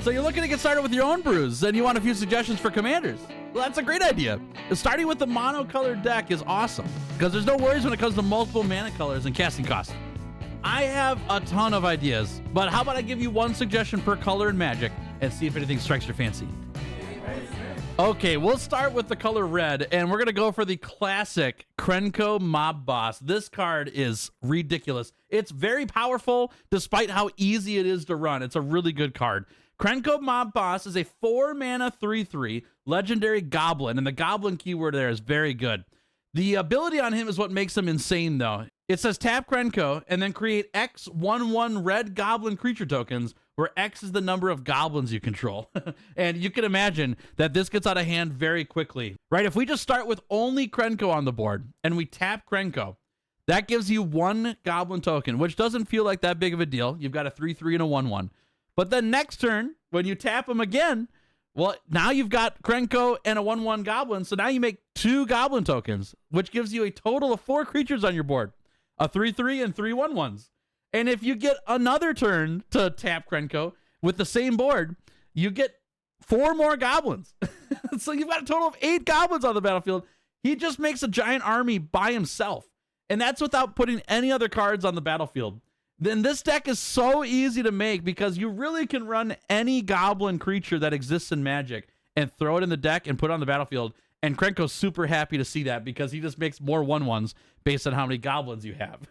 So you're looking to get started with your own brews, and you want a few suggestions for commanders. Well, that's a great idea. Starting with the monocolored deck is awesome, because there's no worries when it comes to multiple mana colors and casting costs. I have a ton of ideas, but how about I give you one suggestion per color in Magic and see if anything strikes your fancy. Okay, we'll start with the color red, and we're going to go for the classic Krenko Mob Boss. This card is ridiculous. It's very powerful, despite how easy it is to run. It's a really good card. Krenko Mob Boss is a 4-mana 3/3 legendary goblin, and the goblin keyword there is very good. The ability on him is what makes him insane, though. It says tap Krenko and then create X 1/1 red goblin creature tokens, where X is the number of goblins you control. And you can imagine that this gets out of hand very quickly, right? If we just start with only Krenko on the board and we tap Krenko, that gives you 1 goblin token, which doesn't feel like that big of a deal. You've got a 3/3 and a 1/1. But then next turn, when you tap him again, well, now you've got Krenko and a 1/1 goblin, so now you make 2 goblin tokens, which gives you a total of 4 creatures on your board, a 3/3 and 3 1/1s. And if you get another turn to tap Krenko with the same board, you get 4 more goblins. So you've got a total of 8 goblins on the battlefield. He just makes a giant army by himself. And that's without putting any other cards on the battlefield. Then this deck is so easy to make because you really can run any goblin creature that exists in Magic and throw it in the deck and put it on the battlefield. And Krenko's super happy to see that because he just makes more 1/1s based on how many goblins you have.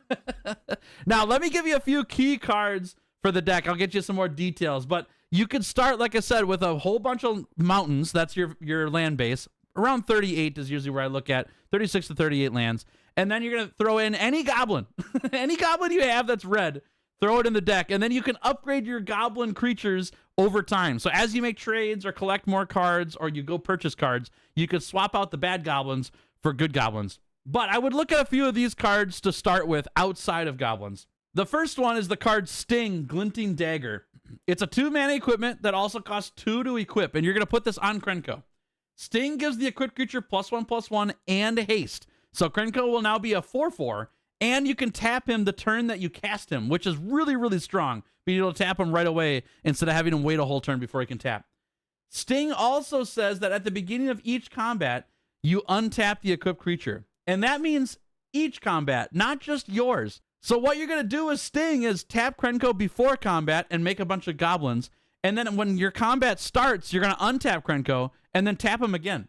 Now, let me give you a few key cards for the deck. I'll get you some more details, but you could start, like I said, with a whole bunch of mountains. That's your land base. Around 38 is usually where I look at, 36 to 38 lands. And then you're going to throw in any goblin, any goblin you have that's red, throw it in the deck. And then you can upgrade your goblin creatures over time. So as you make trades or collect more cards or you go purchase cards, you could swap out the bad goblins for good goblins. But I would look at a few of these cards to start with outside of goblins. The first one is the card Sting, Glinting Dagger. It's a 2-mana equipment that also costs 2 to equip, and you're going to put this on Krenko. Sting gives the equipped creature +1/+1 and haste. So Krenko will now be a 4/4, and you can tap him the turn that you cast him, which is really, really strong, being able to tap him right away instead of having him wait a whole turn before he can tap. Sting also says that at the beginning of each combat, you untap the equipped creature. And that means each combat, not just yours. So what you're going to do with Sting is tap Krenko before combat and make a bunch of goblins. And then when your combat starts, you're going to untap Krenko and then tap him again.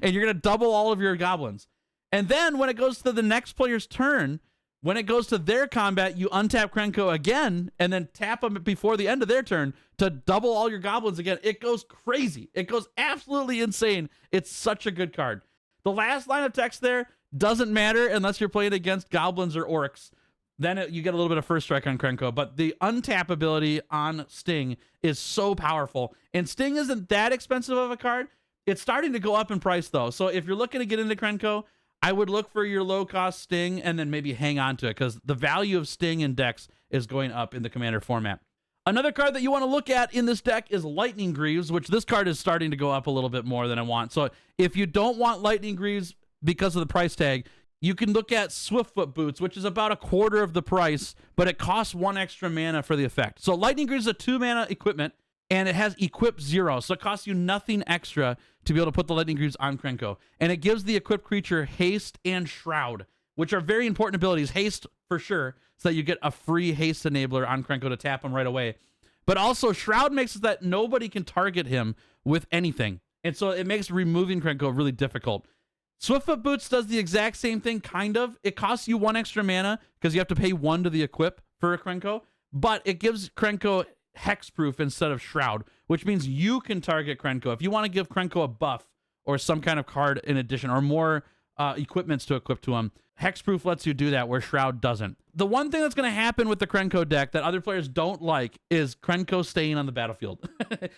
And you're going to double all of your goblins. And then when it goes to the next player's turn, when it goes to their combat, you untap Krenko again and then tap them before the end of their turn to double all your goblins again. It goes crazy. It goes absolutely insane. It's such a good card. The last line of text there doesn't matter unless you're playing against goblins or orcs. Then you get a little bit of first strike on Krenko. But the untap ability on Sting is so powerful. And Sting isn't that expensive of a card. It's starting to go up in price, though. So if you're looking to get into Krenko, I would look for your low-cost Sting and then maybe hang on to it because the value of Sting in decks is going up in the Commander format. Another card that you want to look at in this deck is Lightning Greaves, which this card is starting to go up a little bit more than I want. So if you don't want Lightning Greaves because of the price tag, you can look at Swiftfoot Boots, which is about a quarter of the price, but it costs 1 extra mana for the effect. So Lightning Greaves is a 2-mana equipment, and it has Equip 0, so it costs you nothing extra to be able to put the Lightning Greaves on Krenko. And it gives the equipped creature Haste and Shroud, which are very important abilities. Haste, for sure, so that you get a free Haste enabler on Krenko to tap him right away. But also, Shroud makes it that nobody can target him with anything. And so it makes removing Krenko really difficult. Swiftfoot Boots does the exact same thing, kind of. It costs you 1 extra mana because you have to pay 1 to the equip for a Krenko, but it gives Krenko hexproof instead of Shroud, which means you can target Krenko. If you want to give Krenko a buff or some kind of card in addition or more equipments to equip to him, hexproof lets you do that where Shroud doesn't. The one thing that's going to happen with the Krenko deck that other players don't like is Krenko staying on the battlefield.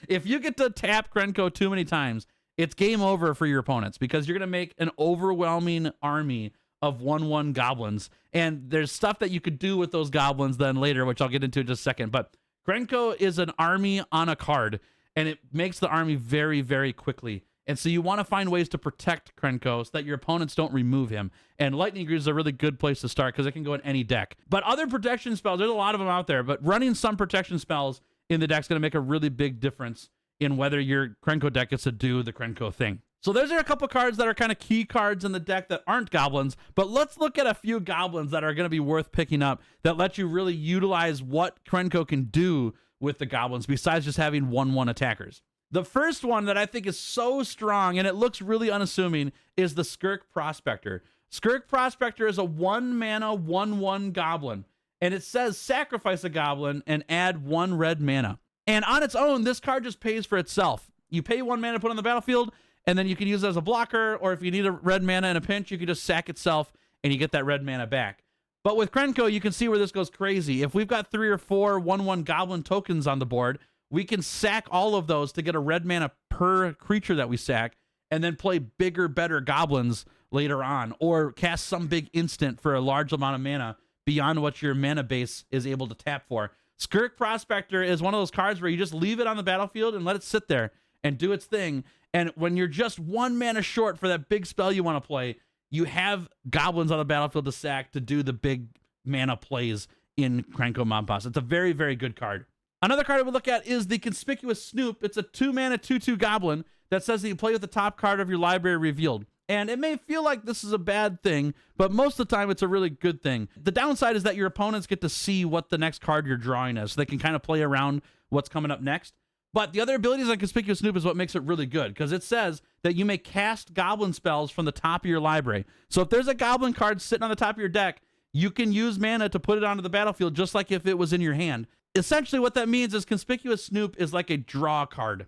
If you get to tap Krenko too many times, it's game over for your opponents because you're going to make an overwhelming army of 1/1 goblins. And there's stuff that you could do with those goblins then later, which I'll get into in just a second. But Krenko is an army on a card, and it makes the army very, very quickly. And so you want to find ways to protect Krenko so that your opponents don't remove him. And Lightning Greaves is a really good place to start because it can go in any deck. But other protection spells, there's a lot of them out there, but running some protection spells in the deck is going to make a really big difference in whether your Krenko deck gets to do the Krenko thing. So those are a couple cards that are kind of key cards in the deck that aren't goblins, but let's look at a few goblins that are going to be worth picking up that let you really utilize what Krenko can do with the goblins besides just having 1/1 attackers. The first one that I think is so strong and it looks really unassuming is the Skirk Prospector. Skirk Prospector is a 1 mana 1/1 goblin, and it says sacrifice a goblin and add 1 red mana. And on its own, this card just pays for itself. You pay 1 mana to put on the battlefield, and then you can use it as a blocker, or if you need a red mana in a pinch, you can just sack itself and you get that red mana back. But with Krenko, you can see where this goes crazy. If we've got 3 or 4 1/1 goblin tokens on the board, we can sack all of those to get a red mana per creature that we sack, and then play bigger, better goblins later on, or cast some big instant for a large amount of mana beyond what your mana base is able to tap for. Skirk Prospector is one of those cards where you just leave it on the battlefield and let it sit there and do its thing. And when you're just 1 mana short for that big spell you want to play, you have goblins on the battlefield to sack to do the big mana plays in Krenko Mob Boss. It's a very, very good card. Another card I would look at is the Conspicuous Snoop. It's a 2 mana 2/2 goblin that says that you play with the top card of your library revealed. And it may feel like this is a bad thing, but most of the time it's a really good thing. The downside is that your opponents get to see what the next card you're drawing is, so they can kind of play around what's coming up next. But the other abilities on Conspicuous Snoop is what makes it really good, because it says that you may cast goblin spells from the top of your library. So if there's a goblin card sitting on the top of your deck, you can use mana to put it onto the battlefield just like if it was in your hand. Essentially what that means is Conspicuous Snoop is like a draw card.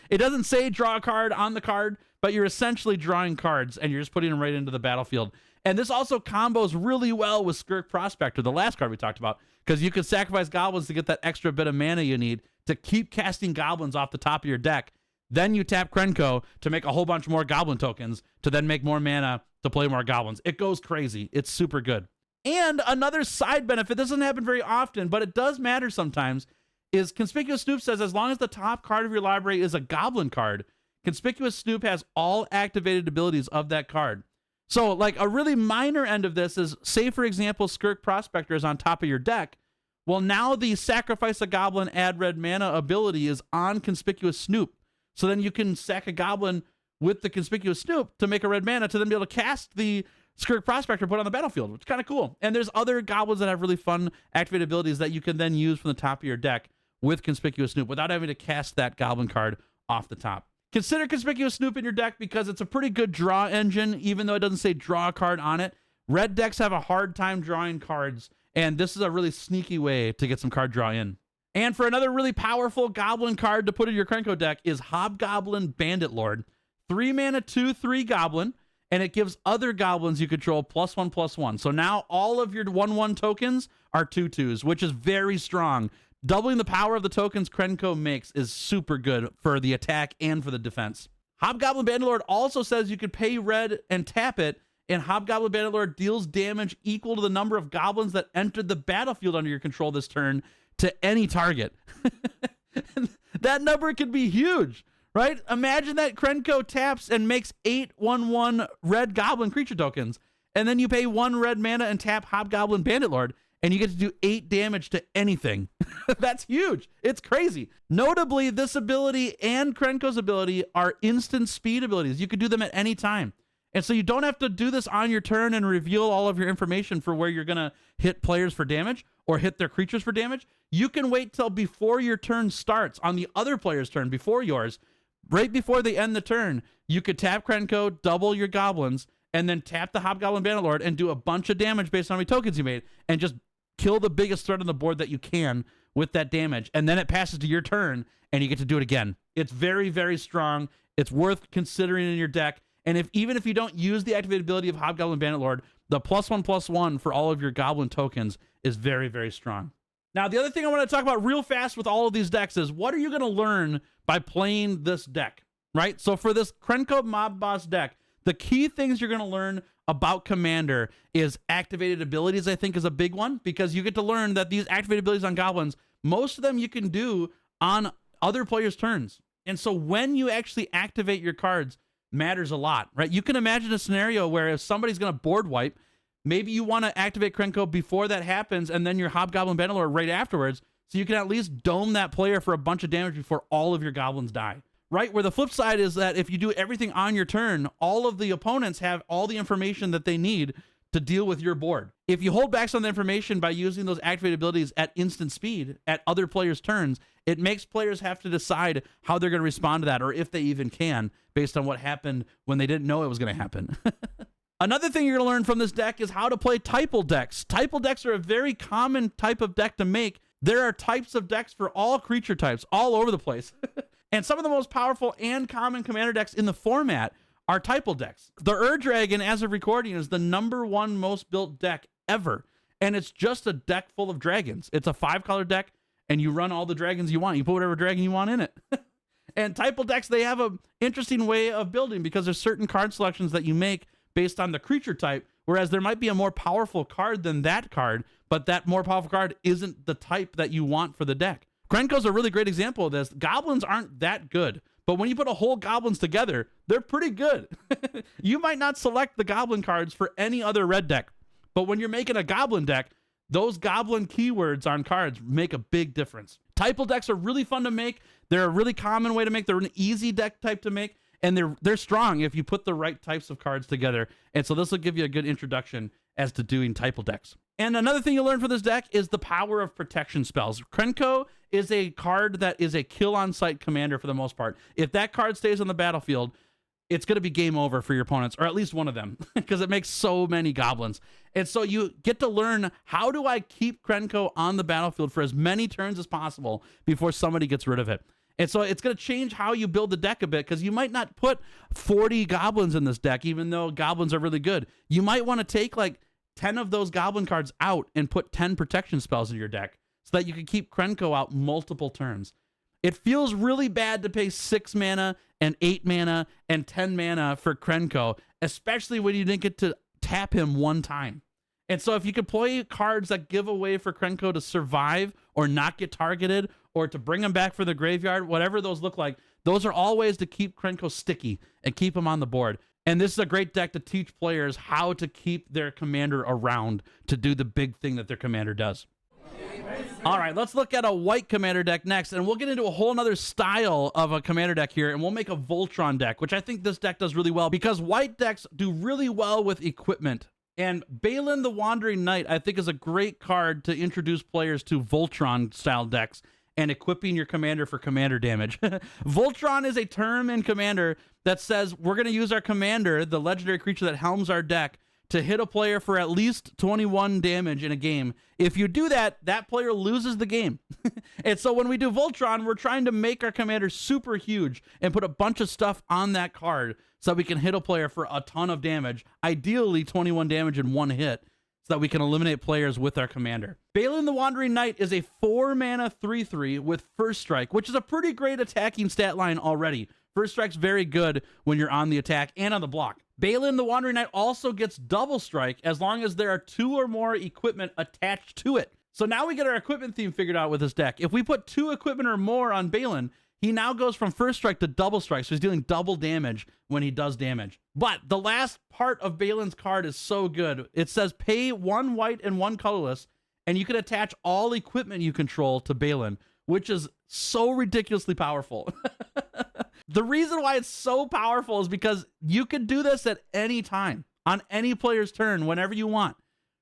It doesn't say draw a card on the card, but you're essentially drawing cards and you're just putting them right into the battlefield. And this also combos really well with Skirk Prospector, the last card we talked about, because you can sacrifice goblins to get that extra bit of mana you need to keep casting goblins off the top of your deck. Then you tap Krenko to make a whole bunch more goblin tokens to then make more mana to play more goblins. It goes crazy. It's super good. And another side benefit, this doesn't happen very often, but it does matter sometimes, is Conspicuous Snoop says as long as the top card of your library is a goblin card, Conspicuous Snoop has all activated abilities of that card. So like a really minor end of this is, say for example, Skirk Prospector is on top of your deck. Well, now the sacrifice a goblin, add red mana ability is on Conspicuous Snoop. So then you can sack a goblin with the Conspicuous Snoop to make a red mana to then be able to cast the Skirk Prospector put on the battlefield, which is kind of cool. And there's other goblins that have really fun activated abilities that you can then use from the top of your deck with Conspicuous Snoop without having to cast that goblin card off the top. Consider Conspicuous Snoop in your deck because it's a pretty good draw engine, even though it doesn't say draw a card on it. Red decks have a hard time drawing cards, and this is a really sneaky way to get some card draw in. And for another really powerful goblin card to put in your Krenko deck is Hobgoblin Bandit Lord. 3 mana 2/3 goblin, and it gives other goblins you control +1/+1. So now all of your 1/1 tokens are 2/2s, which is very strong. Doubling the power of the tokens Krenko makes is super good for the attack and for the defense. Hobgoblin Bandit Lord also says you can pay red and tap it, and Hobgoblin Bandit Lord deals damage equal to the number of goblins that entered the battlefield under your control this turn to any target. That number could be huge, right? Imagine that Krenko taps and makes 8 1/1 red goblin creature tokens, and then you pay 1 red mana and tap Hobgoblin Bandit Lord, and you get to do 8 damage to anything. That's huge. It's crazy. Notably, this ability and Krenko's ability are instant speed abilities. You could do them at any time. And so you don't have to do this on your turn and reveal all of your information for where you're going to hit players for damage or hit their creatures for damage. You can wait till before your turn starts on the other player's turn before yours. Right before they end the turn, you could tap Krenko, double your goblins, and then tap the Hobgoblin Bandit Lord and do a bunch of damage based on how many tokens you made and just kill the biggest threat on the board that you can with that damage. And then it passes to your turn and you get to do it again. It's very, very strong. It's worth considering in your deck. And even if you don't use the activated ability of Hobgoblin Bandit Lord, the +1/+1 for all of your goblin tokens is very, very strong. Now, the other thing I want to talk about real fast with all of these decks is what are you going to learn by playing this deck, right? So for this Krenko Mob Boss deck, the key things you're going to learn about Commander is activated abilities, I think is a big one, because you get to learn that these activated abilities on goblins, most of them you can do on other players' turns. And so when you actually activate your cards matters a lot, right? You can imagine a scenario where if somebody's going to board wipe, maybe you want to activate Krenko before that happens and then your Hobgoblin Bandit Lord right afterwards, So you can at least dome that player for a bunch of damage before all of your goblins die. Right? Where the flip side is that if you do everything on your turn, all of the opponents have all the information that they need to deal with your board. If you hold back some of the information by using those activated abilities at instant speed at other players' turns, it makes players have to decide how they're going to respond to that, or if they even can, based on what happened when they didn't know it was going to happen. Another thing you're going to learn from this deck is how to play typal decks. Typal decks are a very common type of deck to make. There are types of decks for all creature types all over the place. And some of the most powerful and common commander decks in the format are typal decks. The Ur-Dragon, as of recording, is the #1 most built deck ever. And it's just a deck full of dragons. It's a 5-color deck, and you run all the dragons you want. You put whatever dragon you want in it. And typal decks, they have an interesting way of building because there's certain card selections that you make based on the creature type, whereas there might be a more powerful card than that card, but that more powerful card isn't the type that you want for the deck. Krenko's a really great example of this. Goblins aren't that good, but when you put a whole goblins together, they're pretty good. You might not select the goblin cards for any other red deck, but when you're making a goblin deck, those goblin keywords on cards make a big difference. Typal decks are really fun to make. They're a really common way to make. They're an easy deck type to make, and they're strong if you put the right types of cards together. And so this will give you a good introduction as to doing typal decks. And another thing you'll learn from this deck is the power of protection spells. Krenko is a card that is a kill on sight commander for the most part. If that card stays on the battlefield, it's going to be game over for your opponents, or at least one of them, because it makes so many goblins. And so you get to learn, how do I keep Krenko on the battlefield for as many turns as possible before somebody gets rid of it? And so it's going to change how you build the deck a bit, because you might not put 40 goblins in this deck, even though goblins are really good. You might want to take like 10 of those goblin cards out and put 10 protection spells in your deck so that you can keep Krenko out multiple turns. It feels really bad to pay 6 mana and 8 mana and 10 mana for Krenko, especially when you didn't get to tap him one time. And so if you could play cards that give a way for Krenko to survive or not get targeted or to bring him back for the graveyard, whatever those look like, those are all ways to keep Krenko sticky and keep him on the board. And this is a great deck to teach players how to keep their commander around to do the big thing that their commander does. All right, let's look at a white commander deck next, and we'll get into a whole nother style of a commander deck here, and we'll make a Voltron deck, which I think this deck does really well because white decks do really well with equipment. And Balin the Wandering Knight, I think, is a great card to introduce players to Voltron-style decks and equipping your commander for commander damage. Voltron is a term in Commander that says we're going to use our commander, the legendary creature that helms our deck, to hit a player for at least 21 damage in a game. If you do that, that player loses the game. And so when we do Voltron, we're trying to make our commander super huge and put a bunch of stuff on that card so that we can hit a player for a ton of damage, ideally 21 damage in one hit, so that we can eliminate players with our commander. Balin the Wandering Knight is a 4-mana 3/3 with First Strike, which is a pretty great attacking stat line already. First Strike's very good when you're on the attack and on the block. Balin the Wandering Knight also gets Double Strike as long as there are 2 or more equipment attached to it. So now we get our equipment theme figured out with this deck. If we put 2 equipment or more on Balin, he now goes from First Strike to Double Strike, so he's dealing double damage when he does damage. But the last part of Balin's card is so good. It says pay 1 white and 1 colorless, and you can attach all equipment you control to Balin, which is so ridiculously powerful. The reason why it's so powerful is because you could do this at any time, on any player's turn, whenever you want.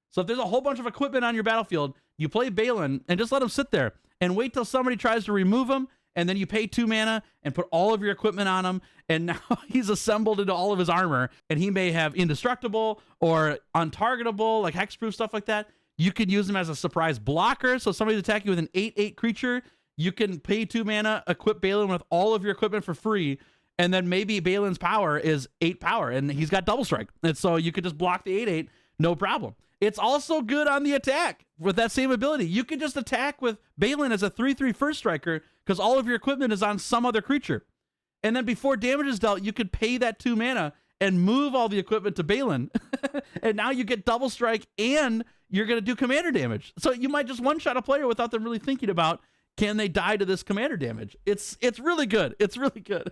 So if there's a whole bunch of equipment on your battlefield, you play Balin and just let him sit there and wait till somebody tries to remove him, and then you pay 2 mana and put all of your equipment on him, and now he's assembled into all of his armor, and he may have indestructible or untargetable, like hexproof, stuff like that. You could use him as a surprise blocker, so somebody's attacking you with an 8/8 creature, you can pay 2 mana, equip Balin with all of your equipment for free, and then maybe Balin's power is 8 power, and he's got Double Strike. And so you could just block the 8/8, no problem. It's also good on the attack with that same ability. You can just attack with Balin as a 3/3 First Striker because all of your equipment is on some other creature. And then before damage is dealt, you could pay that 2 mana and move all the equipment to Balin. And now you get Double Strike and you're going to do commander damage. So you might just one-shot a player without them really thinking about, can they die to this commander damage? It's really good. It's really good.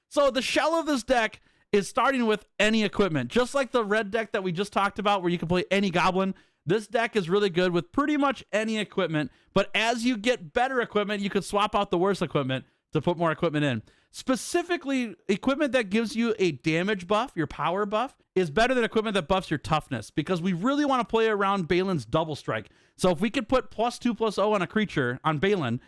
So the shell of this deck is starting with any equipment. Just like the red deck that we just talked about where you can play any goblin, This deck is really good with pretty much any equipment, but as you get better equipment, you could swap out the worst equipment to put more equipment in. Specifically, equipment that gives you a damage buff, your power buff, is better than equipment that buffs your toughness, because we really want to play around Balin's double strike. So if we could put +2/+0 on a creature on Balin,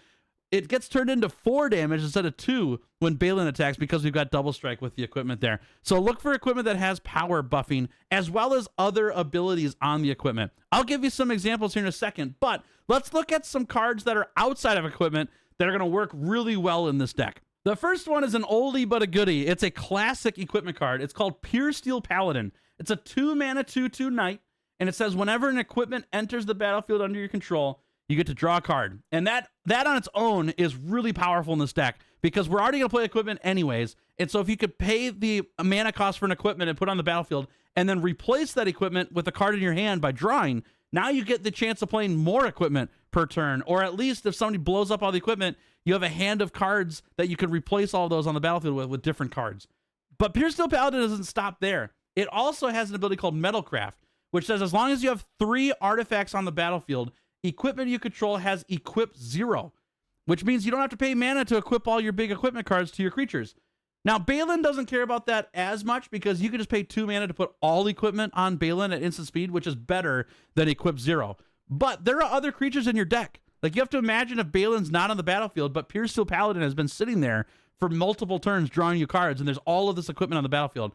it gets turned into 4 damage instead of 2 when Balin attacks, because we've got double strike with the equipment there. So look for equipment that has power buffing as well as other abilities on the equipment. I'll give you some examples here in a second, but let's look at some cards that are outside of equipment that are going to work really well in this deck. The first one is an oldie but a goodie. It's a classic equipment card. It's called Pure Steel Paladin. It's a 2-mana 2/2 knight, and it says whenever an equipment enters the battlefield under your control, you get to draw a card. And that on its own is really powerful in this deck, because we're already going to play equipment anyways. And so if you could pay the mana cost for an equipment and put it on the battlefield and then replace that equipment with a card in your hand by drawing, now you get the chance of playing more equipment per turn. Or at least if somebody blows up all the equipment, you have a hand of cards that you could replace all those on the battlefield with different cards. But Pure Steel Paladin doesn't stop there. It also has an ability called Metalcraft, which says as long as you have 3 artifacts on the battlefield, equipment you control has equip 0, which means you don't have to pay mana to equip all your big equipment cards to your creatures. Now, Balin doesn't care about that as much, because you can just pay 2 mana to put all equipment on Balin at instant speed, which is better than equip 0. But there are other creatures in your deck. Like, you have to imagine if Balin's not on the battlefield, but Pure Steel Paladin has been sitting there for multiple turns drawing you cards, and there's all of this equipment on the battlefield.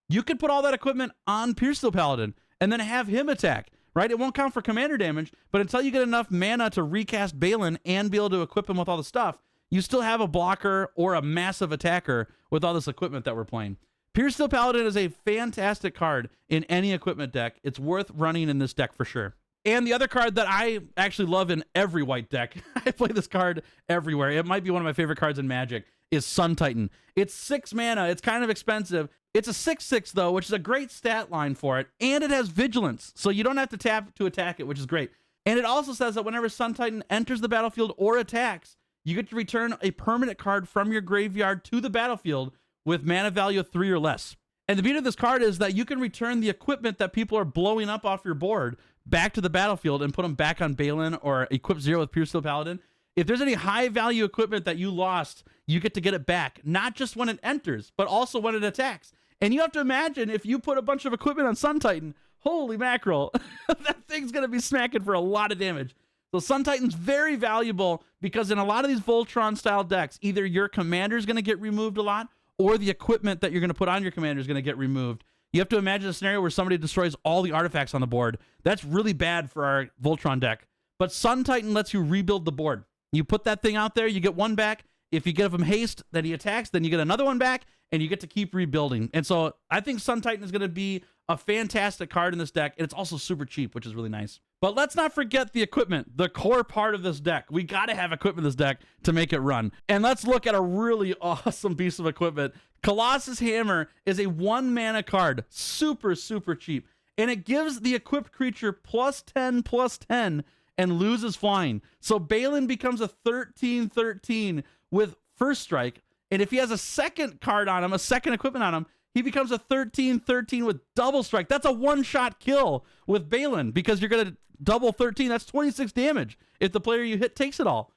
You could put all that equipment on Pure Steel Paladin and then have him attack. Right? It won't count for commander damage, but until you get enough mana to recast Balin and be able to equip him with all the stuff, you still have a blocker or a massive attacker with all this equipment that we're playing. Pure Steel Paladin is a fantastic card in any equipment deck. It's worth running in this deck for sure. And the other card that I actually love in every white deck, I play this card everywhere. It might be one of my favorite cards in Magic, is Sun Titan. It's 6 mana. It's kind of expensive. It's a 6/6 though, which is a great stat line for it. And it has Vigilance, so you don't have to tap to attack it, which is great. And it also says that whenever Sun Titan enters the battlefield or attacks, you get to return a permanent card from your graveyard to the battlefield with mana value of 3 or less. And the beauty of this card is that you can return the equipment that people are blowing up off your board back to the battlefield and put them back on Balin or equip 0 with Pure Steel Paladin. If there's any high value equipment that you lost, you get to get it back, not just when it enters, but also when it attacks. And you have to imagine if you put a bunch of equipment on Sun Titan, holy mackerel, that thing's going to be smacking for a lot of damage. So Sun Titan's very valuable, because in a lot of these Voltron-style decks, either your commander's going to get removed a lot, or the equipment that you're going to put on your commander is going to get removed. You have to imagine a scenario where somebody destroys all the artifacts on the board. That's really bad for our Voltron deck. But Sun Titan lets you rebuild the board. You put that thing out there, you get 1 back. If you give him haste, then he attacks, then you get another 1 back, and you get to keep rebuilding. And so I think Sun Titan is going to be a fantastic card in this deck, and it's also super cheap, which is really nice. But let's not forget the equipment, the core part of this deck. We got to have equipment in this deck to make it run. And let's look at a really awesome piece of equipment. Colossus Hammer is a 1 mana card, super, super cheap. And it gives the equipped creature +10/+10 and loses flying. So Balin becomes a 13/13 with first strike. And if he has a second card on him, a second equipment on him, he becomes a 13/13 with double strike. That's a 1-shot kill with Balin, because you're going to double 13. That's 26 damage if the player you hit takes it all.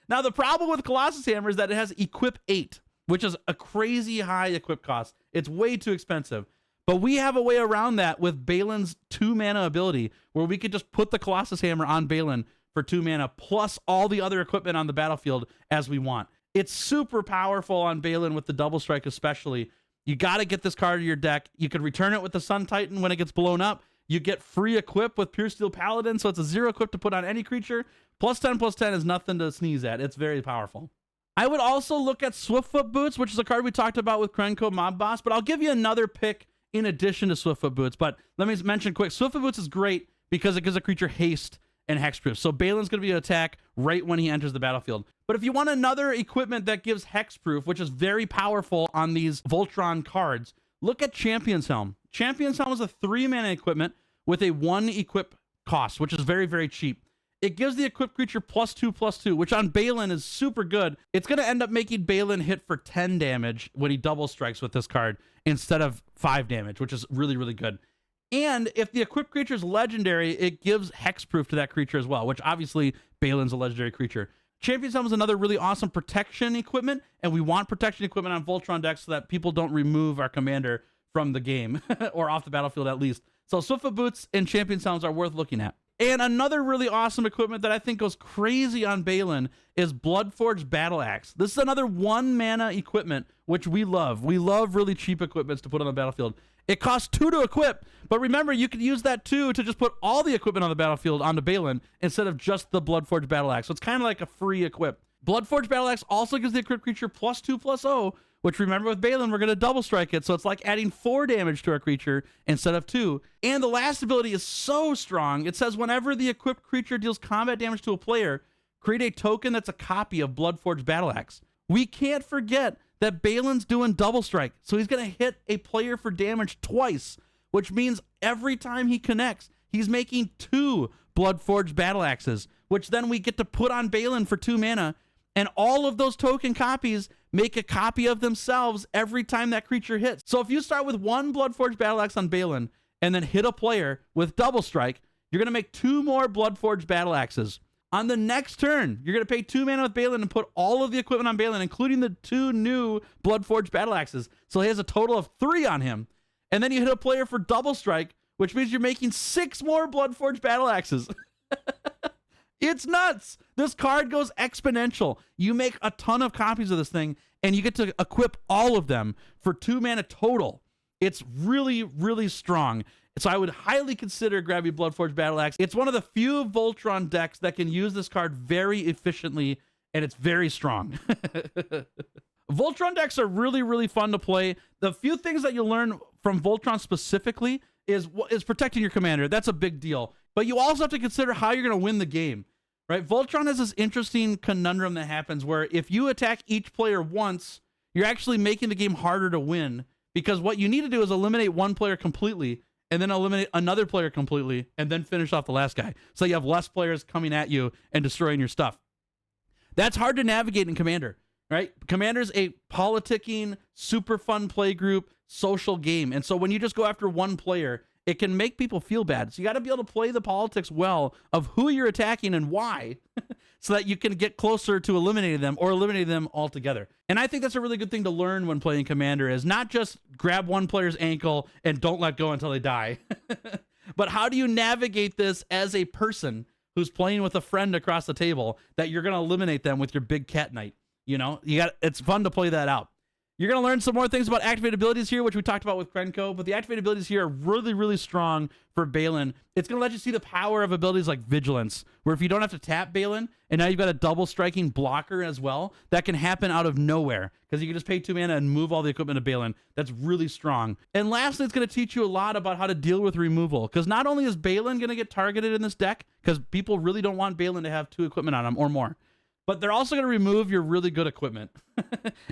Now, the problem with Colossus Hammer is that it has equip 8, which is a crazy high equip cost. It's way too expensive. But we have a way around that with Balin's 2 mana ability, where we could just put the Colossus Hammer on Balin for 2 mana, plus all the other equipment on the battlefield as we want. It's super powerful on Balin with the double strike especially. You got to get this card to your deck. You could return it with the Sun Titan when it gets blown up. You get free equip with Pure Steel Paladin, so it's a 0 equip to put on any creature. +10/+10 is nothing to sneeze at. It's very powerful. I would also look at Swiftfoot Boots, which is a card we talked about with Krenko Mob Boss, but I'll give you another pick in addition to Swiftfoot Boots. But let me mention quick, Swiftfoot Boots is great because it gives a creature haste and hexproof. So Balin's going to be an attack right when he enters the battlefield. But if you want another equipment that gives hexproof, which is very powerful on these Voltron cards, look at Champion's Helm. Champion's Helm is a 3 mana equipment with a 1 equip cost, which is very, very cheap. It gives the equipped creature +2/+2, which on Balin is super good. It's going to end up making Balin hit for 10 damage when he double strikes with this card instead of 5 damage, which is really, really good. And if the equipped creature is legendary, it gives hexproof to that creature as well, which obviously Balin's a legendary creature. Champion's Helm is another really awesome protection equipment, and we want protection equipment on Voltron decks so that people don't remove our commander from the game, or off the battlefield at least. So Swiftfoot Boots and Champion's Helms are worth looking at. And another really awesome equipment that I think goes crazy on Balin is Bloodforged Battle Axe. This is another 1 mana equipment, which we love. We love really cheap equipments to put on the battlefield. It costs 2 to equip, but remember, you could use that 2 to just put all the equipment on the battlefield onto Balin instead of just the Bloodforged Battle Axe. So it's kind of like a free equip. Bloodforged Battle Axe also gives the equipped creature +2/+0, which remember with Balin, we're going to double strike it. So it's like adding 4 damage to our creature instead of 2. And the last ability is so strong. It says whenever the equipped creature deals combat damage to a player, create a token that's a copy of Bloodforged Battle Axe. We can't forget that Balin's doing double strike. So he's going to hit a player for damage twice, which means every time he connects, he's making 2 Bloodforged Battle Axes, which then we get to put on Balin for 2 mana. And all of those token copies make a copy of themselves every time that creature hits. So if you start with 1 Bloodforged Battle Axe on Balin and then hit a player with double strike, you're going to make 2 more Bloodforged Battle Axes. On the next turn, you're going to pay 2 mana with Balin and put all of the equipment on Balin, including the 2 new Bloodforged Battle Axes. So he has a total of 3 on him. And then you hit a player for double strike, which means you're making 6 more Bloodforged Battle Axes. It's nuts. This card goes exponential. You make a ton of copies of this thing, and you get to equip all of them for 2 mana total. It's really, really strong. So I would highly consider grabbing Bloodforged Battle Axe. It's one of the few Voltron decks that can use this card very efficiently, and it's very strong. Voltron decks are really, really fun to play. The few things that you'll learn from Voltron specifically is protecting your commander. That's a big deal. But you also have to consider how you're going to win the game, right? Voltron has this interesting conundrum that happens where if you attack each player once, you're actually making the game harder to win, because what you need to do is eliminate one player completely and then eliminate another player completely and then finish off the last guy. So you have less players coming at you and destroying your stuff. That's hard to navigate in Commander, right? Commander's a politicking, super fun play group, social game. And so when you just go after one player, it can make people feel bad. So you got to be able to play the politics well of who you're attacking and why so that you can get closer to eliminating them or eliminating them altogether. And I think that's a really good thing to learn when playing Commander, is not just grab one player's ankle and don't let go until they die, but how do you navigate this as a person who's playing with a friend across the table that you're going to eliminate them with your big cat knight? You know, it's fun to play that out. You're going to learn some more things about activated abilities here, which we talked about with Krenko, but the activated abilities here are really, really strong for Balin. It's going to let you see the power of abilities like Vigilance, where if you don't have to tap Balin, and now you've got a double striking blocker as well, that can happen out of nowhere, because you can just pay 2 mana and move all the equipment to Balin. That's really strong. And lastly, it's going to teach you a lot about how to deal with removal, because not only is Balin going to get targeted in this deck, because people really don't want Balin to have 2 equipment on him or more, but they're also going to remove your really good equipment.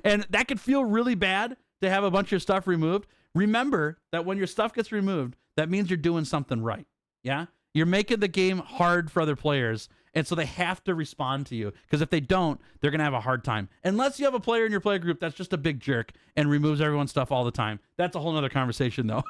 And that could feel really bad to have a bunch of your stuff removed. Remember that when your stuff gets removed, that means you're doing something right. Yeah? You're making the game hard for other players, and so they have to respond to you, because if they don't, they're going to have a hard time. Unless you have a player in your player group that's just a big jerk and removes everyone's stuff all the time. That's a whole nother conversation, though.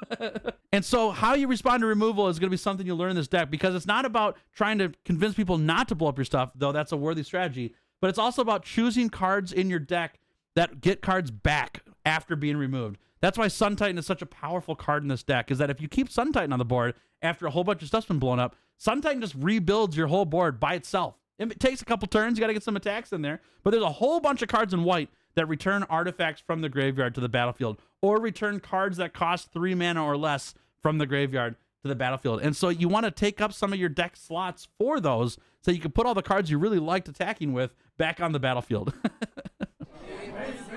And so how you respond to removal is going to be something you'll learn in this deck, because it's not about trying to convince people not to blow up your stuff, though that's a worthy strategy, but it's also about choosing cards in your deck that get cards back after being removed. That's why Sun Titan is such a powerful card in this deck, is that if you keep Sun Titan on the board after a whole bunch of stuff's been blown up, Sun Titan just rebuilds your whole board by itself. It takes a couple turns, you got to get some attacks in there, but there's a whole bunch of cards in white that return artifacts from the graveyard to the battlefield, or return cards that cost 3 mana or less from the graveyard to the battlefield. And so you want to take up some of your deck slots for those so you can put all the cards you really liked attacking with back on the battlefield.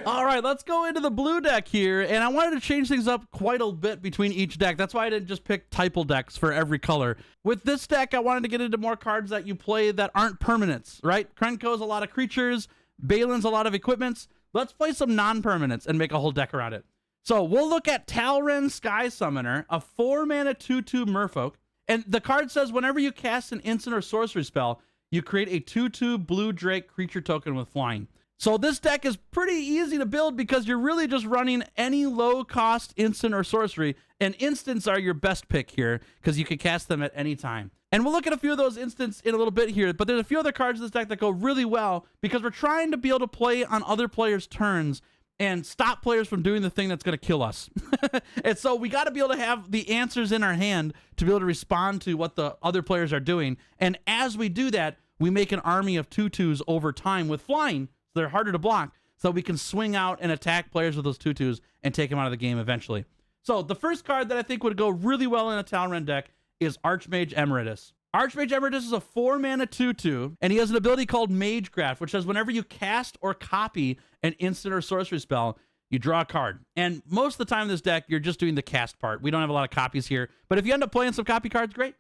All right, let's go into the blue deck here, and I wanted to change things up quite a bit between each deck. That's why I didn't just pick typal decks for every color. With this deck, I wanted to get into more cards that you play that aren't permanents, right? Krenko's a lot of creatures, Balin's a lot of equipments. Let's play some non-permanents and make a whole deck around it. So we'll look at Talren Sky Summoner, a 4-mana 2/2 merfolk, and the card says whenever you cast an instant or sorcery spell, you create a 2/2 blue drake creature token with flying. So this deck is pretty easy to build because you're really just running any low-cost instant or sorcery, and instants are your best pick here because you can cast them at any time. And we'll look at a few of those instants in a little bit here, but there's a few other cards in this deck that go really well because we're trying to be able to play on other players' turns and stop players from doing the thing that's going to kill us. And so we got to be able to have the answers in our hand to be able to respond to what the other players are doing. And as we do that, we make an army of 2/2s over time with flying, so they're harder to block, so we can swing out and attack players with those 2/2s and take them out of the game eventually. So the first card that I think would go really well in a Talrand deck is Archmage Emeritus. Archmage Emeritus is a 4-mana 2/2, and he has an ability called Magecraft, which says whenever you cast or copy an instant or sorcery spell, you draw a card. And most of the time in this deck, you're just doing the cast part. We don't have a lot of copies here, but if you end up playing some copy cards, great.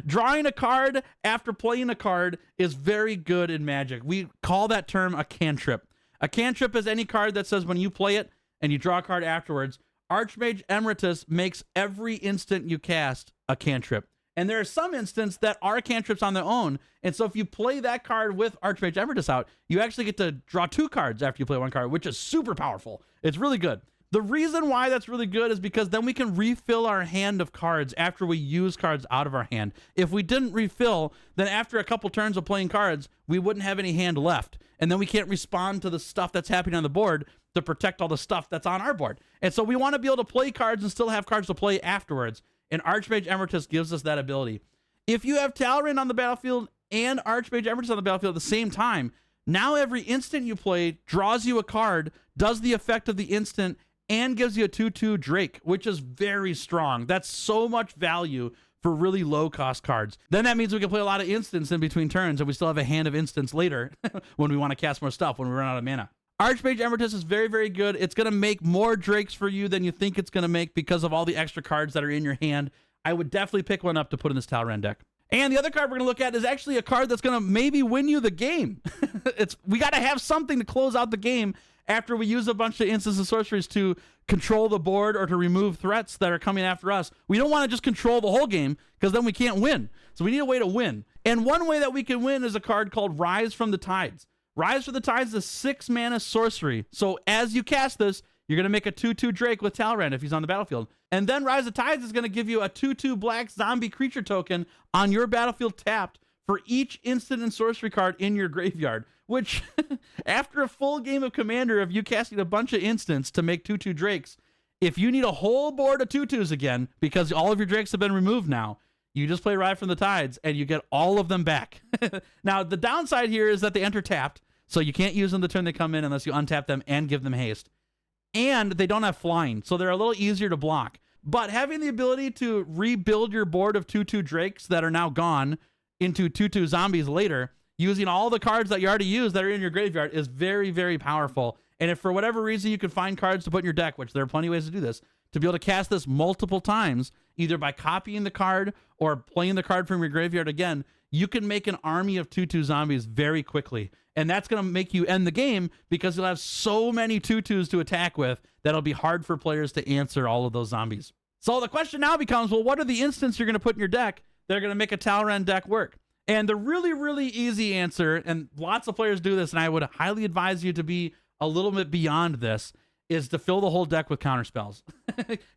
Drawing a card after playing a card is very good in Magic. We call that term a cantrip. A cantrip is any card that says when you play it and you draw a card afterwards. Archmage Emeritus makes every instant you cast a cantrip. And there are some instants that are cantrips on their own. And so if you play that card with Archmage Emeritus out, you actually get to draw 2 cards after you play 1 card, which is super powerful. It's really good. The reason why that's really good is because then we can refill our hand of cards after we use cards out of our hand. If we didn't refill, then after a couple turns of playing cards, we wouldn't have any hand left. And then we can't respond to the stuff that's happening on the board to protect all the stuff that's on our board. And so we want to be able to play cards and still have cards to play afterwards. And Archmage Emeritus gives us that ability. If you have Talrand on the battlefield and Archmage Emeritus on the battlefield at the same time, now every instant you play draws you a card, does the effect of the instant, and gives you a 2/2 Drake, which is very strong. That's so much value for really low-cost cards. Then that means we can play a lot of instants in between turns, and we still have a hand of instants later when we want to cast more stuff, when we run out of mana. Archmage Emeritus is very, very good. It's going to make more Drakes for you than you think it's going to make because of all the extra cards that are in your hand. I would definitely pick one up to put in this Talrand deck. And the other card we're going to look at is actually a card that's going to maybe win you the game. We got to have something to close out the game after we use a bunch of instants and sorceries to control the board or to remove threats that are coming after us. We don't want to just control the whole game because then we can't win. So we need a way to win. And one way that we can win is a card called Rise from the Tides. Rise from the Tides is a 6-mana sorcery. So as you cast this, you're going to make a 2/2 Drake with Talrand if he's on the battlefield. And then Rise of Tides is going to give you a 2/2 black zombie creature token on your battlefield tapped for each instant and sorcery card in your graveyard, which after a full game of Commander of you casting a bunch of instants to make 2/2 Drakes, if you need a whole board of 2/2s again because all of your Drakes have been removed now, you just play Rise from the Tides and you get all of them back. Now, the downside here is that they enter tapped, so you can't use them the turn they come in unless you untap them and give them haste. And they don't have flying, so they're a little easier to block. But having the ability to rebuild your board of 2/2 Drakes that are now gone into 2/2 zombies later, using all the cards that you already used that are in your graveyard is very, very powerful. And if for whatever reason you can find cards to put in your deck, which there are plenty of ways to do this, to be able to cast this multiple times, either by copying the card or playing the card from your graveyard again, you can make an army of 2/2 zombies very quickly. And that's going to make you end the game because you'll have so many 2/2s to attack with that it'll be hard for players to answer all of those zombies. So the question now becomes, well, what are the instants you're going to put in your deck that are going to make a Talrand deck work? And the really, really easy answer, and lots of players do this, and I would highly advise you to be a little bit beyond this, is to fill the whole deck with counterspells.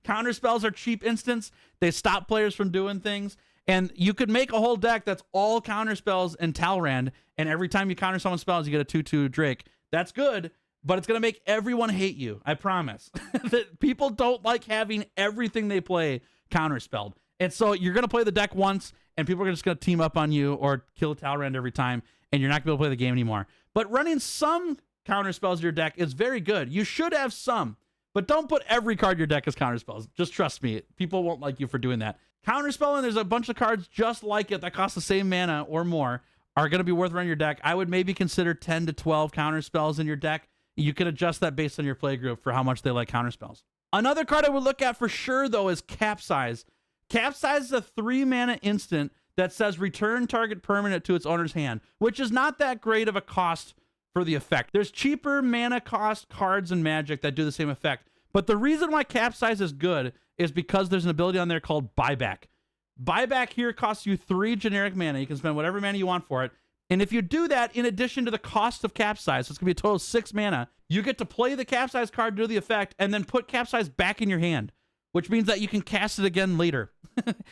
Counterspells are cheap instants. They stop players from doing things. And you could make a whole deck that's all counterspells and Talrand, and every time you counter someone's spells, you get a 2/2 Drake. That's good, but it's going to make everyone hate you. I promise. That people don't like having everything they play counterspelled. And so you're going to play the deck once, and people are just going to team up on you or kill Talrand every time, and you're not going to be able to play the game anymore. But running some counterspells in your deck is very good. You should have some, but don't put every card in your deck as counterspells. Just trust me. People won't like you for doing that. Counterspelling, there's a bunch of cards just like it that cost the same mana or more, are going to be worth running your deck. I would maybe consider 10 to 12 counterspells in your deck. You can adjust that based on your play group for how much they like counterspells. Another card I would look at for sure, though, is Capsize. Capsize is a 3-mana instant that says return target permanent to its owner's hand, which is not that great of a cost for the effect. There's cheaper mana cost cards in Magic that do the same effect. But the reason why Capsize is good is because there's an ability on there called Buyback. Buyback here costs you 3 generic mana. You can spend whatever mana you want for it. And if you do that, in addition to the cost of Capsize, so it's going to be a total of 6 mana, you get to play the Capsize card, do the effect, and then put Capsize back in your hand, which means that you can cast it again later.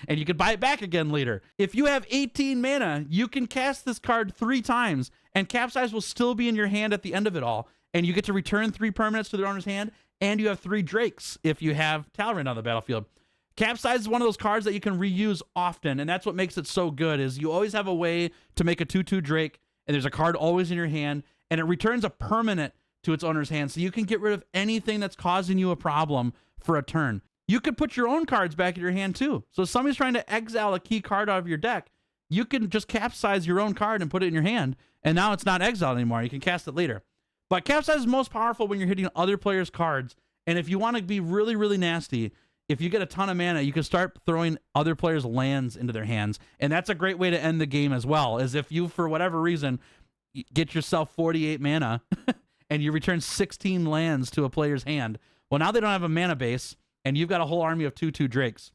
And you can buy it back again later. If you have 18 mana, you can cast this card 3 times, and Capsize will still be in your hand at the end of it all. And you get to return 3 permanents to their owner's hand, and you have 3 Drakes if you have Talrand on the battlefield. Capsize is one of those cards that you can reuse often, and that's what makes it so good, is you always have a way to make a 2/2 Drake, and there's a card always in your hand, and it returns a permanent to its owner's hand, so you can get rid of anything that's causing you a problem for a turn. You could put your own cards back in your hand too. So if somebody's trying to exile a key card out of your deck, you can just Capsize your own card and put it in your hand, and now it's not exiled anymore. You can cast it later. But Capsize is most powerful when you're hitting other players' cards, and if you want to be really, really nasty, if you get a ton of mana, you can start throwing other players' lands into their hands. And that's a great way to end the game as well, is if you, for whatever reason, get yourself 48 mana and you return 16 lands to a player's hand. Well, now they don't have a mana base, and you've got a whole army of 2/2 Drakes.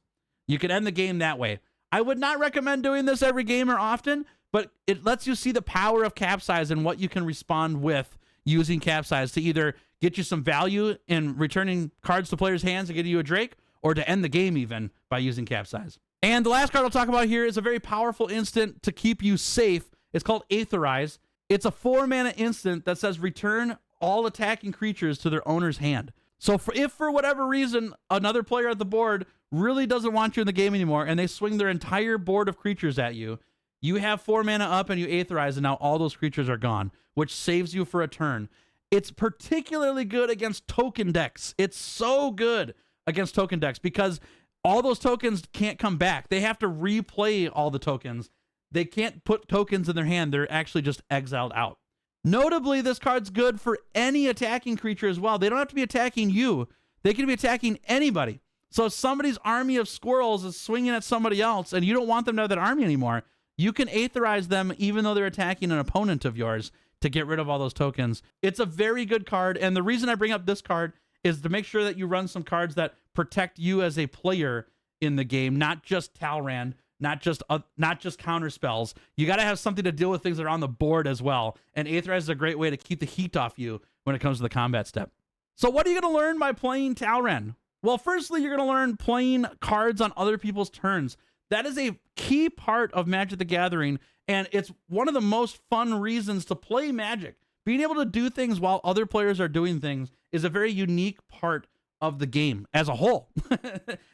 You can end the game that way. I would not recommend doing this every game or often, but it lets you see the power of Capsize and what you can respond with using Capsize to either get you some value in returning cards to players' hands and getting you a Drake, or to end the game even by using Capsize. And the last card I'll talk about here is a very powerful instant to keep you safe. It's called Aetherize. It's a 4-mana instant that says return all attacking creatures to their owner's hand. So if for whatever reason another player at the board really doesn't want you in the game anymore and they swing their entire board of creatures at you, you have 4 mana up and you Aetherize, and now all those creatures are gone, which saves you for a turn. It's particularly good against token decks. It's so good against token decks because all those tokens can't come back. They have to replay all the tokens. They can't put tokens in their hand. They're actually just exiled out. Notably, this card's good for any attacking creature as well. They don't have to be attacking you. They can be attacking anybody. So if somebody's army of squirrels is swinging at somebody else and you don't want them to have that army anymore, you can Aetherize them even though they're attacking an opponent of yours to get rid of all those tokens. It's a very good card, and the reason I bring up this card is to make sure that you run some cards that protect you as a player in the game, not just Talrand, not just counter spells. You got to have something to deal with things that are on the board as well, and Aetherize is a great way to keep the heat off you when it comes to the combat step. So what are you going to learn by playing Talrand? Well, firstly, you're going to learn playing cards on other people's turns. That is a key part of Magic the Gathering, and it's one of the most fun reasons to play Magic. Being able to do things while other players are doing things is a very unique part of the game as a whole.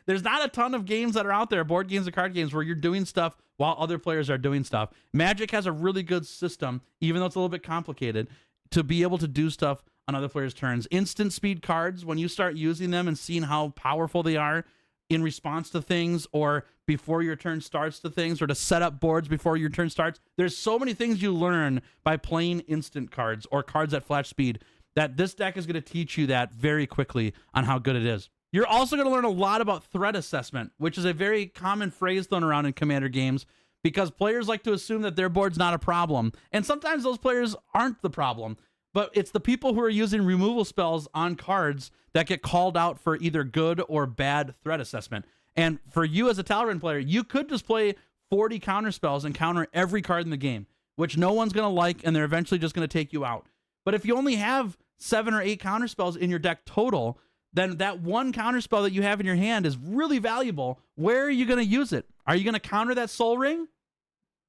There's not a ton of games that are out there, board games and card games, where you're doing stuff while other players are doing stuff. Magic has a really good system, even though it's a little bit complicated, to be able to do stuff on other players' turns. Instant speed cards, when you start using them and seeing how powerful they are in response to things or before your turn starts to things, or to set up boards before your turn starts, there's so many things you learn by playing instant cards or cards at flash speed that this deck is going to teach you that very quickly on how good it is. You're also going to learn a lot about threat assessment, which is a very common phrase thrown around in Commander games because players like to assume that their board's not a problem. And sometimes those players aren't the problem, but it's the people who are using removal spells on cards that get called out for either good or bad threat assessment. And for you as a Talrand player, you could just play 40 counter spells and counter every card in the game, which no one's going to like, and they're eventually just going to take you out. But if you only have 7 or 8 counter spells in your deck total, then that one counter spell that you have in your hand is really valuable. Where are you going to use it? Are you going to counter that Soul Ring?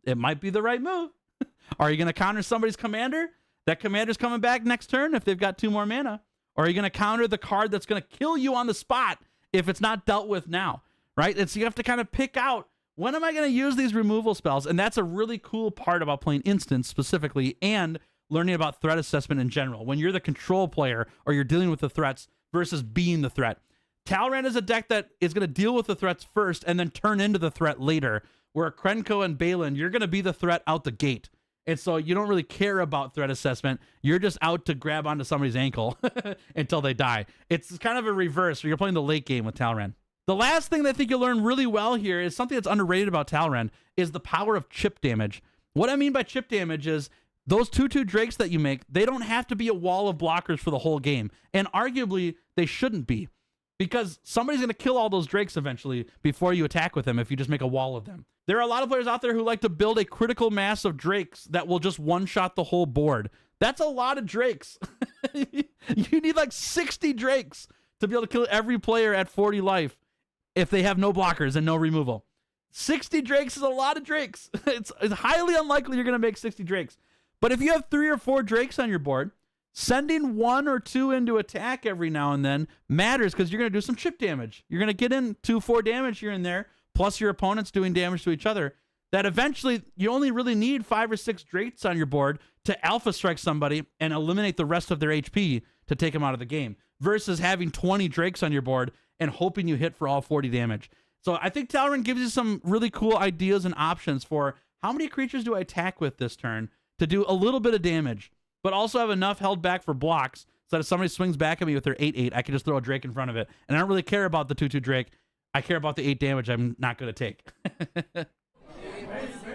It might be the right move. Are you going to counter somebody's commander? That commander's coming back next turn if they've got 2 more mana. Or are you going to counter the card that's going to kill you on the spot if it's not dealt with now, right? And so you have to kind of pick out, when am I going to use these removal spells? And that's a really cool part about playing instants specifically and learning about threat assessment in general. When you're the control player or you're dealing with the threats versus being the threat. Talrand is a deck that is going to deal with the threats first and then turn into the threat later. Where Krenko and Balin, you're going to be the threat out the gate. And so you don't really care about threat assessment. You're just out to grab onto somebody's ankle until they die. It's kind of a reverse where you're playing the late game with Talrand. The last thing that I think you'll learn really well here is something that's underrated about Talrand is the power of chip damage. What I mean by chip damage is those 2/2 Drakes that you make, they don't have to be a wall of blockers for the whole game. And arguably, they shouldn't be. because somebody's going to kill all those drakes eventually before you attack with them if you just make a wall of them. There are a lot of players out there who like to build a critical mass of drakes that will just one-shot the whole board. That's a lot of drakes. You need like 60 drakes to be able to kill every player at 40 life if they have no blockers and no removal. 60 drakes is a lot of drakes. It's highly unlikely you're going to make 60 drakes. But if you have 3 or 4 drakes on your board, sending 1 or 2 into attack every now and then matters because you're going to do some chip damage. You're going to get in 2-4 damage here and there, plus your opponent's doing damage to each other. That eventually you only really need 5 or 6 drakes on your board to alpha strike somebody and eliminate the rest of their HP to take them out of the game, versus having 20 drakes on your board and hoping you hit for all 40 damage. So I think Talrun gives you some really cool ideas and options for how many creatures do I attack with this turn to do a little bit of damage, but also have enough held back for blocks so that if somebody swings back at me with their 8/8, I can just throw a Drake in front of it. And I don't really care about the 2/2 Drake. I care about the 8 damage I'm not going to take.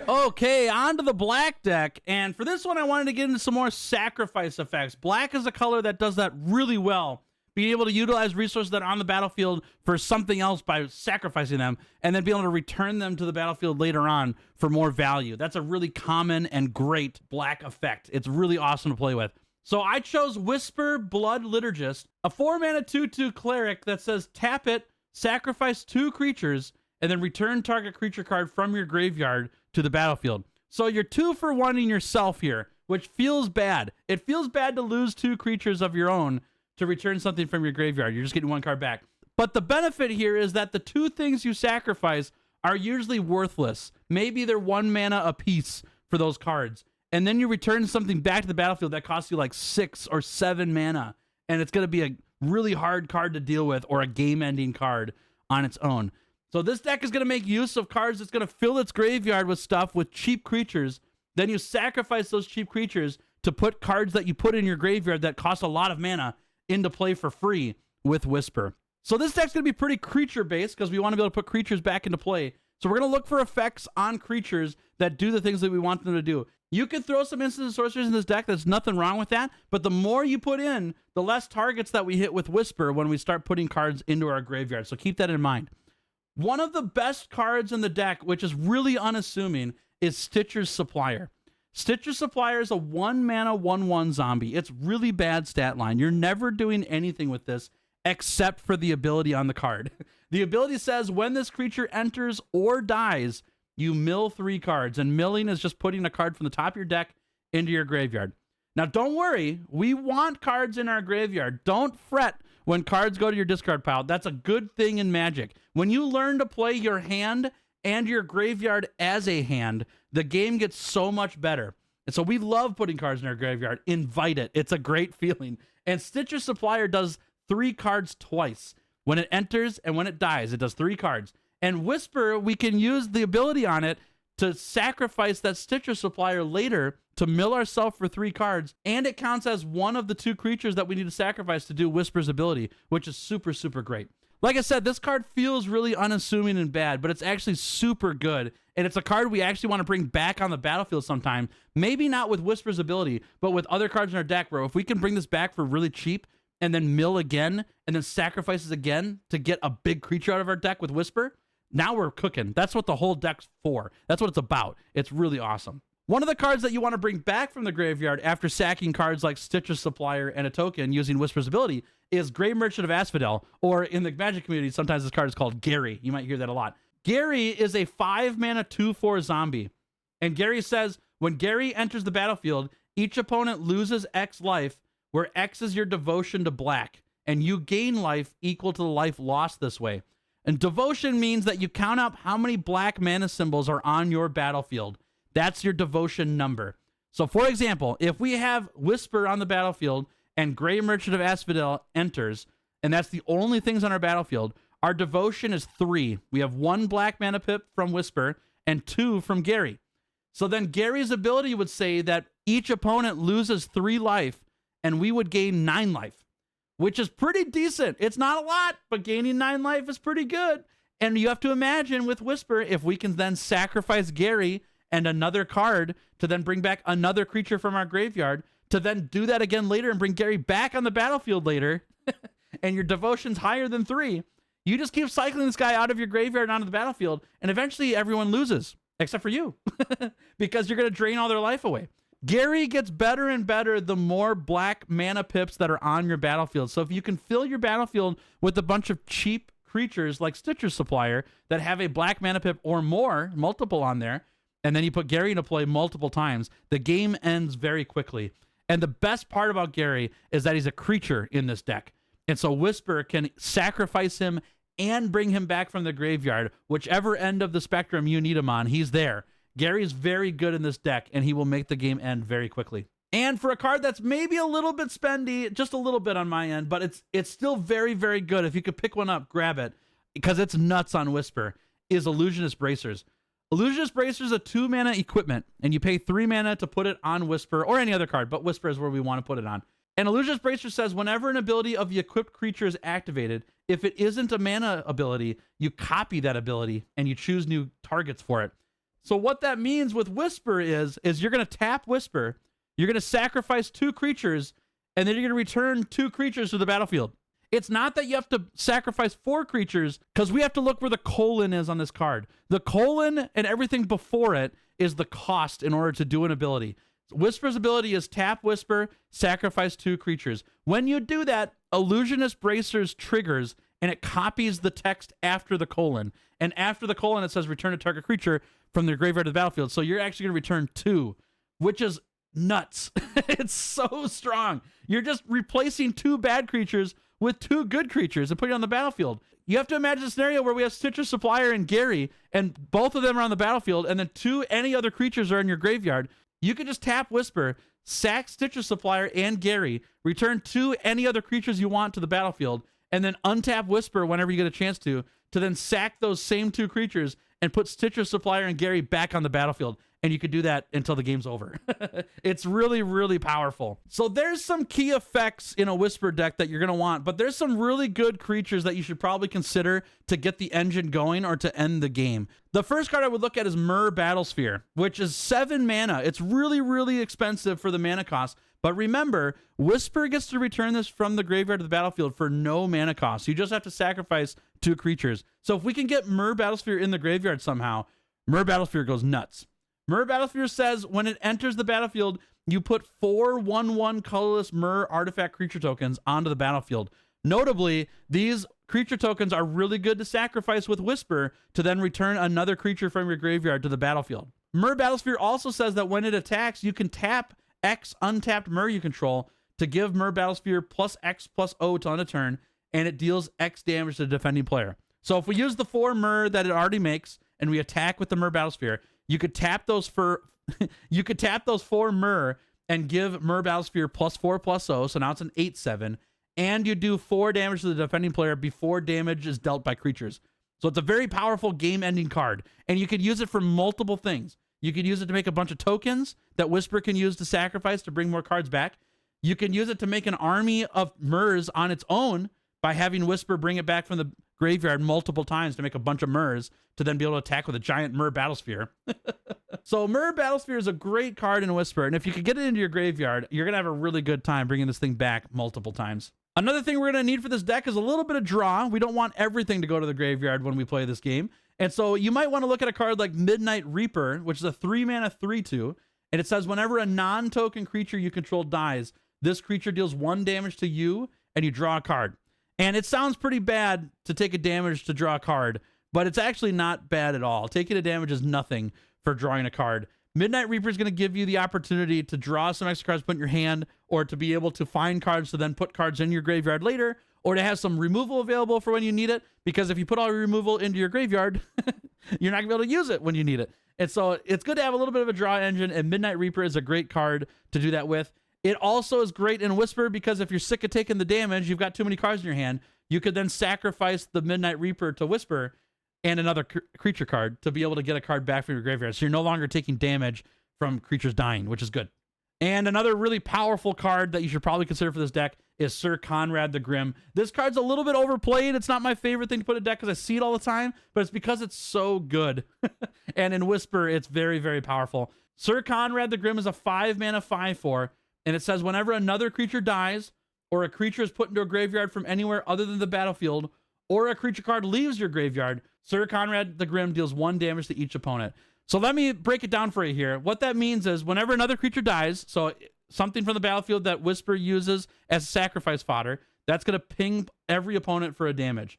Okay, on to the black deck. And for this one, I wanted to get into some more sacrifice effects. Black is a color that does that really well. Being able to utilize resources that are on the battlefield for something else by sacrificing them, and then be able to return them to the battlefield later on for more value. That's a really common and great black effect. It's really awesome to play with. So I chose Whisper Blood Liturgist, a 4-mana 2/2 cleric that says tap it, sacrifice 2 creatures, and then return target creature card from your graveyard to the battlefield. So you're 2 for 1-ing yourself here, which feels bad. It feels bad to lose 2 creatures of your own to return something from your graveyard. You're just getting 1 card back. But the benefit here is that the 2 things you sacrifice are usually worthless. Maybe they're 1 mana apiece for those cards. And then you return something back to the battlefield that costs you like 6 or 7 mana. And it's going to be a really hard card to deal with, or a game-ending card on its own. So this deck is going to make use of cards that's going to fill its graveyard with stuff with cheap creatures. Then you sacrifice those cheap creatures to put cards that you put in your graveyard that cost a lot of mana into play for free with Whisper. So this deck's going to be pretty creature-based because we want to be able to put creatures back into play. So we're going to look for effects on creatures that do the things that we want them to do. You could throw some instant and sorceries in this deck. There's nothing wrong with that. But the more you put in, the less targets that we hit with Whisper when we start putting cards into our graveyard. So keep that in mind. One of the best cards in the deck, which is really unassuming, is Stitcher's Supplier. Stitcher's Supplier is a 1-mana 1/1 zombie. It's really bad stat line. You're never doing anything with this except for the ability on the card. The ability says when this creature enters or dies, you mill 3 cards. And milling is just putting a card from the top of your deck into your graveyard. Now, don't worry. We want cards in our graveyard. Don't fret when cards go to your discard pile. That's a good thing in Magic. When you learn to play your hand and your graveyard as a hand, the game gets so much better. And so we love putting cards in our graveyard. Invite it. It's a great feeling. And Stitcher's Supplier does 3 cards twice. When it enters and when it dies, it does 3 cards. And Whisper, we can use the ability on it to sacrifice that Stitcher Supplier later to mill ourselves for 3 cards. And it counts as one of the 2 creatures that we need to sacrifice to do Whisper's ability, which is super, super great. Like I said, this card feels really unassuming and bad, but it's actually super good. And it's a card we actually want to bring back on the battlefield sometime. Maybe not with Whisper's ability, but with other cards in our deck, where if we can bring this back for really cheap and then mill again and then sacrifices again to get a big creature out of our deck with Whisper, now we're cooking. That's what the whole deck's for. That's what it's about. It's really awesome. One of the cards that you want to bring back from the graveyard after sacking cards like Stitcher's Supplier and a token using Whisper's ability is Grey Merchant of Asphodel, or in the Magic community, sometimes this card is called Gary. You might hear that a lot. Gary is a 5-mana 2/4 zombie. And Gary says, when Gary enters the battlefield, each opponent loses X life, where X is your devotion to black, and you gain life equal to the life lost this way. And devotion means that you count up how many black mana symbols are on your battlefield. That's your devotion number. So, for example, if we have Whisper on the battlefield and Grey Merchant of Asphodel enters, and that's the only things on our battlefield, our devotion is 3. We have 1 black mana pip from Whisper and 2 from Gary. So then Gary's ability would say that each opponent loses 3 life, and we would gain 9 life, which is pretty decent. It's not a lot, but gaining 9 life is pretty good. And you have to imagine with Whisper, if we can then sacrifice Gary and another card to then bring back another creature from our graveyard, to then do that again later and bring Gary back on the battlefield later, and your devotion's higher than 3, you just keep cycling this guy out of your graveyard and onto the battlefield, and eventually everyone loses, except for you, because you're going to drain all their life away. Gary gets better and better the more black mana pips that are on your battlefield. So if you can fill your battlefield with a bunch of cheap creatures like Stitcher's Supplier that have a black mana pip or more, multiple on there, and then you put Gary into play multiple times, the game ends very quickly. And the best part about Gary is that he's a creature in this deck. And so Whisper can sacrifice him and bring him back from the graveyard. Whichever end of the spectrum you need him on, he's there. Gary's very good in this deck, and he will make the game end very quickly. And for a card that's maybe a little bit spendy, just a little bit on my end, but it's still very, very good. If you could pick one up, grab it, because it's nuts on Whisper, is Illusionist Bracers. Illusionist Bracers is a 2-mana equipment, and you pay 3 mana to put it on Whisper, or any other card, but Whisper is where we want to put it on. And Illusionist Bracers says whenever an ability of the equipped creature is activated, if it isn't a mana ability, you copy that ability, and you choose new targets for it. So what that means with Whisper is you're going to tap Whisper, you're going to sacrifice 2 creatures, and then you're going to return 2 creatures to the battlefield. It's not that you have to sacrifice 4 creatures, because we have to look where the colon is on this card. The colon and everything before it is the cost in order to do an ability. Whisper's ability is tap Whisper, sacrifice 2 creatures. When you do that, Illusionist Bracers triggers, and it copies the text after the colon. And after the colon, it says return a target creature from their graveyard to the battlefield. So you're actually going to return 2, which is nuts. It's so strong. You're just replacing 2 bad creatures with 2 good creatures and putting it on the battlefield. You have to imagine a scenario where we have Stitcher Supplier and Gary, and both of them are on the battlefield, and then 2 any other creatures are in your graveyard. You can just tap Whisper, sack Stitcher Supplier and Gary, return 2 any other creatures you want to the battlefield, and then untap Whisper whenever you get a chance to then sack those same 2 creatures and put Stitcher Supplier and Gary back on the battlefield. And you could do that until the game's over. It's really, really powerful. So there's some key effects in a Whisper deck that you're going to want, but there's some really good creatures that you should probably consider to get the engine going or to end the game. The first card I would look at is Myr Battlesphere, which is 7 mana. It's really, really expensive for the mana cost. But remember, Whisper gets to return this from the graveyard to the battlefield for no mana cost. You just have to sacrifice 2 creatures. So if we can get Myr Battlesphere in the graveyard somehow, Myr Battlesphere goes nuts. Myr Battlesphere says when it enters the battlefield, you put 4 1/1 colorless Myr artifact creature tokens onto the battlefield. Notably, these creature tokens are really good to sacrifice with Whisper to then return another creature from your graveyard to the battlefield. Myr Battlesphere also says that when it attacks, you can tap X untapped Myr you control to give Myr Battlesphere +X+O to end a turn, and it deals X damage to the defending player. So if we use the 4 Myr that it already makes and we attack with the Myr Battlesphere, you could tap those 4 Myr and give Myr Battlesphere +4/+O, so now it's an 8/7, and you do 4 damage to the defending player before damage is dealt by creatures. So it's a very powerful game-ending card, and you could use it for multiple things. You could use it to make a bunch of tokens that Whisper can use to sacrifice to bring more cards back. You can use it to make an army of Myrs on its own by having Whisper bring it back from the graveyard multiple times to make a bunch of Myrs to then be able to attack with a giant Myr Battlesphere. So Myr Battlesphere is a great card in Whisper, and if you could get it into your graveyard, you're going to have a really good time bringing this thing back multiple times. Another thing we're going to need for this deck is a little bit of draw. We don't want everything to go to the graveyard when we play this game. And so you might want to look at a card like Midnight Reaper, which is a 3-mana 3/2. And it says whenever a non-token creature you control dies, this creature deals 1 damage to you and you draw a card. And it sounds pretty bad to take a damage to draw a card, but it's actually not bad at all. Taking a damage is nothing for drawing a card. Midnight Reaper is going to give you the opportunity to draw some extra cards, put in your hand, or to be able to find cards to then put cards in your graveyard later, or to have some removal available for when you need it, because if you put all your removal into your graveyard, you're not going to be able to use it when you need it. And so it's good to have a little bit of a draw engine, and Midnight Reaper is a great card to do that with. It also is great in Whisper because if you're sick of taking the damage, you've got too many cards in your hand, you could then sacrifice the Midnight Reaper to Whisper and another creature card to be able to get a card back from your graveyard. So you're no longer taking damage from creatures dying, which is good. And another really powerful card that you should probably consider for this deck is Sir Conrad the Grim. This card's a little bit overplayed. It's not my favorite thing to put in a deck because I see it all the time, but it's because it's so good. And in Whisper, it's very, very powerful. Sir Conrad the Grim is a 5-mana 5/4, and it says whenever another creature dies or a creature is put into a graveyard from anywhere other than the battlefield, or a creature card leaves your graveyard, Sir Conrad the Grim deals 1 damage to each opponent. So let me break it down for you here. What that means is whenever another creature dies, so something from the battlefield that Whisper uses as sacrifice fodder, that's going to ping every opponent for a damage.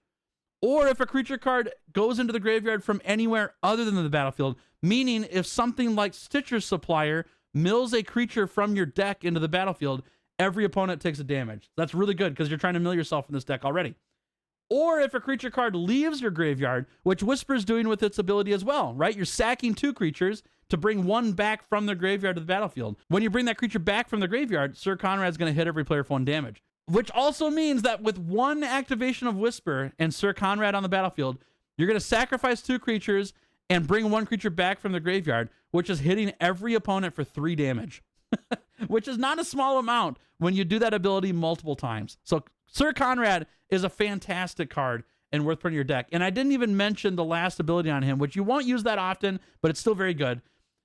Or if a creature card goes into the graveyard from anywhere other than the battlefield, meaning if something like Stitcher's Supplier mills a creature from your deck into the battlefield, every opponent takes a damage. That's really good because you're trying to mill yourself in this deck already. Or if a creature card leaves your graveyard, which Whisper's doing with its ability as well, right? You're sacking 2 creatures to bring 1 back from the graveyard to the battlefield. When you bring that creature back from the graveyard, Sir Conrad's going to hit every player for 1 damage. Which also means that with 1 activation of Whisper and Sir Conrad on the battlefield, you're going to sacrifice 2 creatures and bring 1 creature back from the graveyard, which is hitting every opponent for 3 damage. Which is not a small amount when you do that ability multiple times. So Sir Conrad is a fantastic card and worth putting in your deck. And I didn't even mention the last ability on him, which you won't use that often, but it's still very good.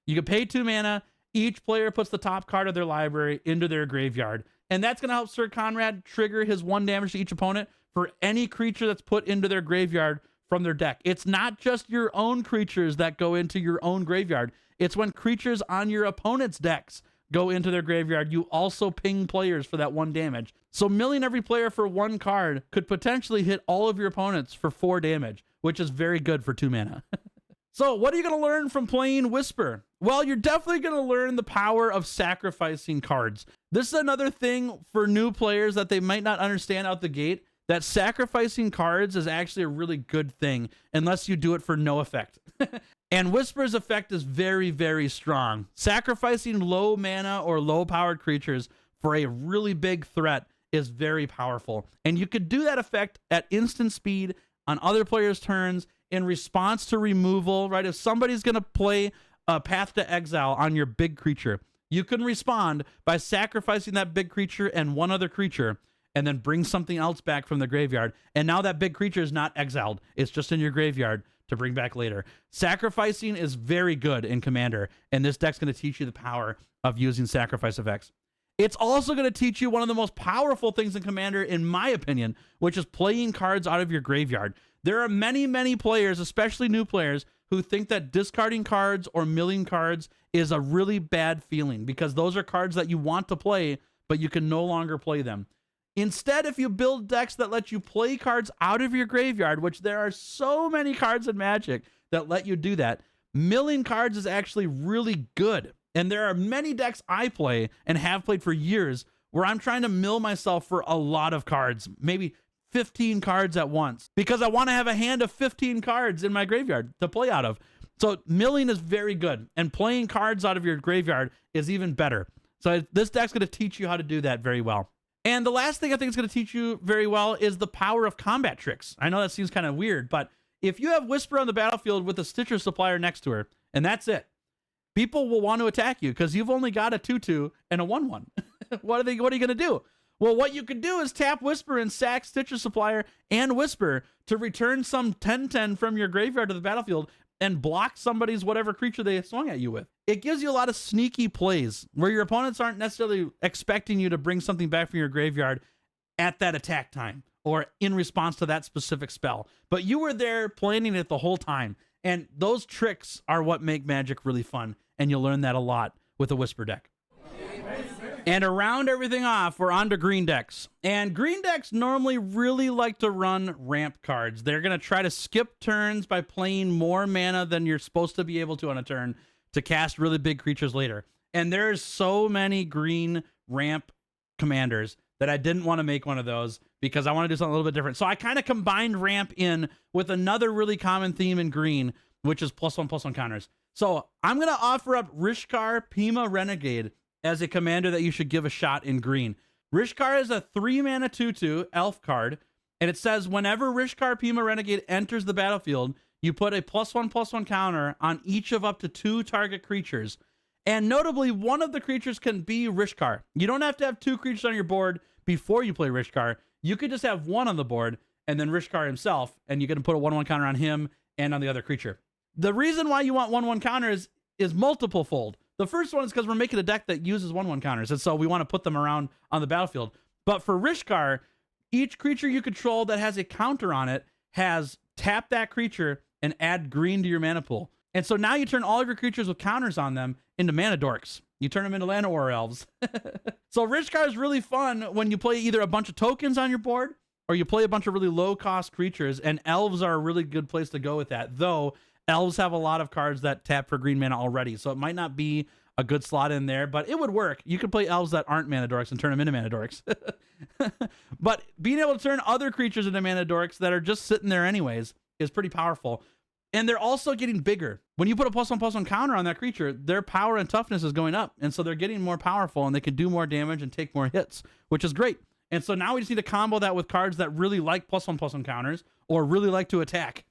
You can pay 2 mana. Each player puts the top card of their library into their graveyard. And that's going to help Sir Conrad trigger his 1 damage to each opponent for any creature that's put into their graveyard from their deck. It's not just your own creatures that go into your own graveyard. It's when creatures on your opponent's decks go into their graveyard, you also ping players for that 1 damage. So milling every player for 1 card could potentially hit all of your opponents for 4 damage, which is very good for 2 mana. So what are you going to learn from playing Whisper? Well, you're definitely going to learn the power of sacrificing cards. This is another thing for new players that they might not understand out the gate, that sacrificing cards is actually a really good thing, unless you do it for no effect. And Whisper's effect is very, very strong. Sacrificing low mana or low powered creatures for a really big threat is very powerful. And you could do that effect at instant speed on other players' turns in response to removal, right? If somebody's going to play a Path to Exile on your big creature, you can respond by sacrificing that big creature and 1 other creature, and then bring something else back from the graveyard. And now that big creature is not exiled. It's just in your graveyard to bring back later. Sacrificing is very good in Commander, and this deck's going to teach you the power of using sacrifice effects. It's also going to teach you one of the most powerful things in Commander, in my opinion, which is playing cards out of your graveyard. There are many, many players, especially new players, who think that discarding cards or milling cards is a really bad feeling because those are cards that you want to play, but you can no longer play them. Instead, if you build decks that let you play cards out of your graveyard, which there are so many cards in Magic that let you do that, milling cards is actually really good. And there are many decks I play and have played for years where I'm trying to mill myself for a lot of cards, maybe 15 cards at once, because I want to have a hand of 15 cards in my graveyard to play out of. So milling is very good, and playing cards out of your graveyard is even better. So this deck's going to teach you how to do that very well. And the last thing I think it's going to teach you very well is the power of combat tricks. I know that seems kind of weird, but if you have Whisper on the battlefield with a Stitcher Supplier next to her, and that's it, people will want to attack you because you've only got a 2/2 and a 1/1. What are you going to do? Well, what you could do is tap Whisper and sack Stitcher Supplier and Whisper to return some 10/10 from your graveyard to the battlefield and block somebody's whatever creature they swung at you with. It gives you a lot of sneaky plays where your opponents aren't necessarily expecting you to bring something back from your graveyard at that attack time or in response to that specific spell. But you were there planning it the whole time. And those tricks are what make Magic really fun. And you'll learn that a lot with a Whisper deck. And to round everything off, we're on to green decks. And green decks normally really like to run ramp cards. They're going to try to skip turns by playing more mana than you're supposed to be able to on a turn to cast really big creatures later. And there's so many green ramp commanders that I didn't want to make one of those because I want to do something a little bit different. So I kind of combined ramp in with another really common theme in green, which is +1/+1 counters. So I'm going to offer up Rishkar Pima Renegade as a commander that you should give a shot in green. Rishkar is a 3-mana 2/2 elf card, and it says whenever Rishkar Pima Renegade enters the battlefield, you put a +1/+1 counter on each of up to 2 target creatures. And notably, one of the creatures can be Rishkar. You don't have to have 2 creatures on your board before you play Rishkar. You could just have 1 on the board, and then Rishkar himself, and you can put a 1/1 counter on him and on the other creature. The reason why you want 1/1 counters is multiple fold. The first one is because we're making a deck that uses 1/1 counters, and so we want to put them around on the battlefield. But for Rishkar, each creature you control that has a counter on it has tap that creature and add green to your mana pool. And so now you turn all of your creatures with counters on them into mana dorks. You turn them into Llanowar elves. So Rishkar is really fun when you play either a bunch of tokens on your board or you play a bunch of really low-cost creatures, and elves are a really good place to go with that, though elves have a lot of cards that tap for green mana already, so it might not be a good slot in there, but it would work. You could play elves that aren't mana dorks and turn them into mana dorks. But being able to turn other creatures into mana dorks that are just sitting there anyways is pretty powerful. And they're also getting bigger. When you put a +1/+1 counter on that creature, their power and toughness is going up. And so they're getting more powerful and they can do more damage and take more hits, which is great. And so now we just need to combo that with cards that really like +1/+1 counters or really like to attack.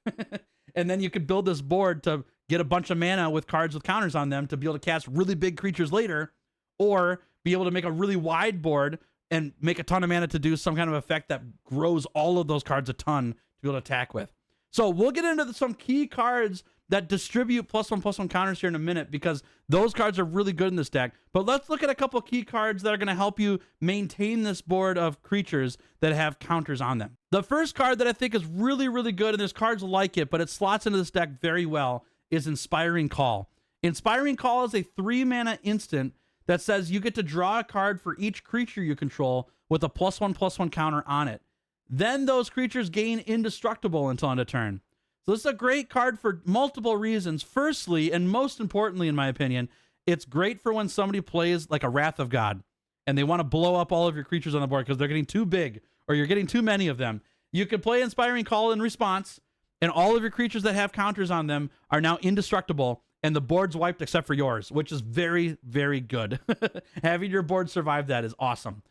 And then you could build this board to get a bunch of mana with cards with counters on them to be able to cast really big creatures later, or be able to make a really wide board and make a ton of mana to do some kind of effect that grows all of those cards a ton to be able to attack with. So we'll get into some key cards that distribute +1/+1 counters here in a minute, because those cards are really good in this deck. But let's look at a couple key cards that are going to help you maintain this board of creatures that have counters on them. The first card that I think is really, really good, and there's cards like it, but it slots into this deck very well, is Inspiring Call. Inspiring Call is a 3-mana instant that says you get to draw a card for each creature you control with a +1/+1 counter on it. Then those creatures gain indestructible until end of turn. So this is a great card for multiple reasons. Firstly, and most importantly, in my opinion, it's great for when somebody plays like a Wrath of God and they want to blow up all of your creatures on the board because they're getting too big or you're getting too many of them. You can play Inspiring Call in response, and all of your creatures that have counters on them are now indestructible, and the board's wiped except for yours, which is very, very good. Having your board survive that is awesome.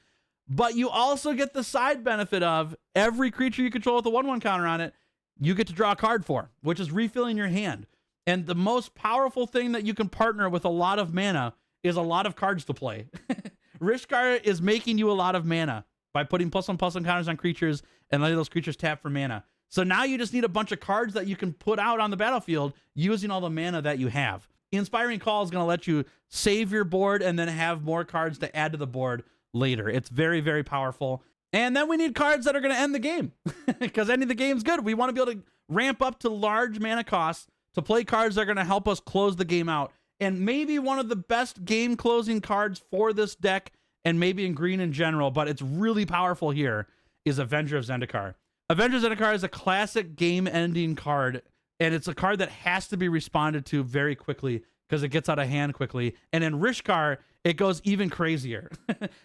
But you also get the side benefit of every creature you control with a 1/1 counter on it, you get to draw a card for, which is refilling your hand. And the most powerful thing that you can partner with a lot of mana is a lot of cards to play. Rishkar is making you a lot of mana by putting +1/+1 counters on creatures and letting those creatures tap for mana. So now you just need a bunch of cards that you can put out on the battlefield using all the mana that you have. Inspiring Call is going to let you save your board and then have more cards to add to the board later. It's very, very powerful. And then we need cards that are going to end the game, because ending the game's good. We want to be able to ramp up to large mana costs to play cards that are going to help us close the game out. And maybe one of the best game closing cards for this deck, and maybe in green in general, but it's really powerful here, is Avenger of Zendikar. Avenger of Zendikar is a classic game ending card, and it's a card that has to be responded to very quickly because it gets out of hand quickly. And in Rishkar, it goes even crazier.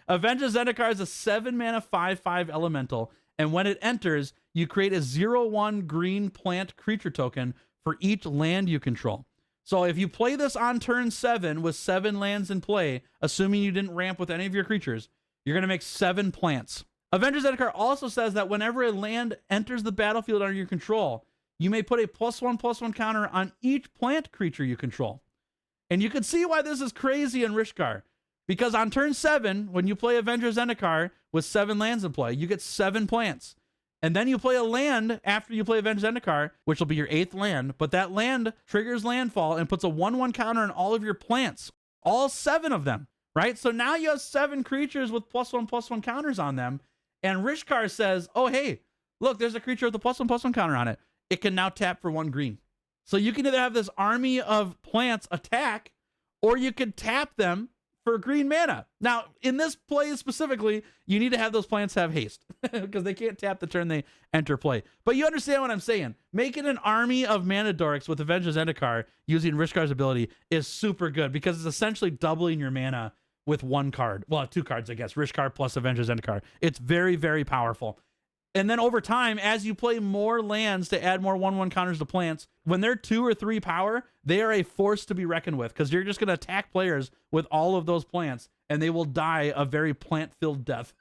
Avenger of Zendikar is a 7-mana 5/5 elemental, and when it enters, you create a 0/1 green plant creature token for each land you control. So if you play this on turn 7 with 7 lands in play, assuming you didn't ramp with any of your creatures, you're going to make 7 plants. Avenger of Zendikar also says that whenever a land enters the battlefield under your control, you may put a +1/+1 counter on each plant creature you control. And you can see why this is crazy in Rishkar. Because on turn 7, when you play Avenger of Zendikar with 7 lands in play, you get 7 plants. And then you play a land after you play Avenger of Zendikar, which will be your 8th land. But that land triggers landfall and puts a 1/1 counter on all of your plants. All 7 of them, right? So now you have 7 creatures with +1/+1 counters on them. And Rishkar says, oh, hey, look, there's a creature with a +1/+1 counter on it. It can now tap for 1 green. So you can either have this army of plants attack, or you could tap them for green mana. Now, in this play specifically, you need to have those plants have haste because they can't tap the turn they enter play. But you understand what I'm saying. Making an army of mana dorks with Avenger of Zendikar using Rishkar's ability is super good because it's essentially doubling your mana with 1 card. Well, 2 cards, I guess. Rishkar plus Avenger of Zendikar. It's very, very powerful. And then over time, as you play more lands to add more 1/1 counters to plants, when they're 2 or 3 power, they are a force to be reckoned with because you're just going to attack players with all of those plants and they will die a very plant-filled death.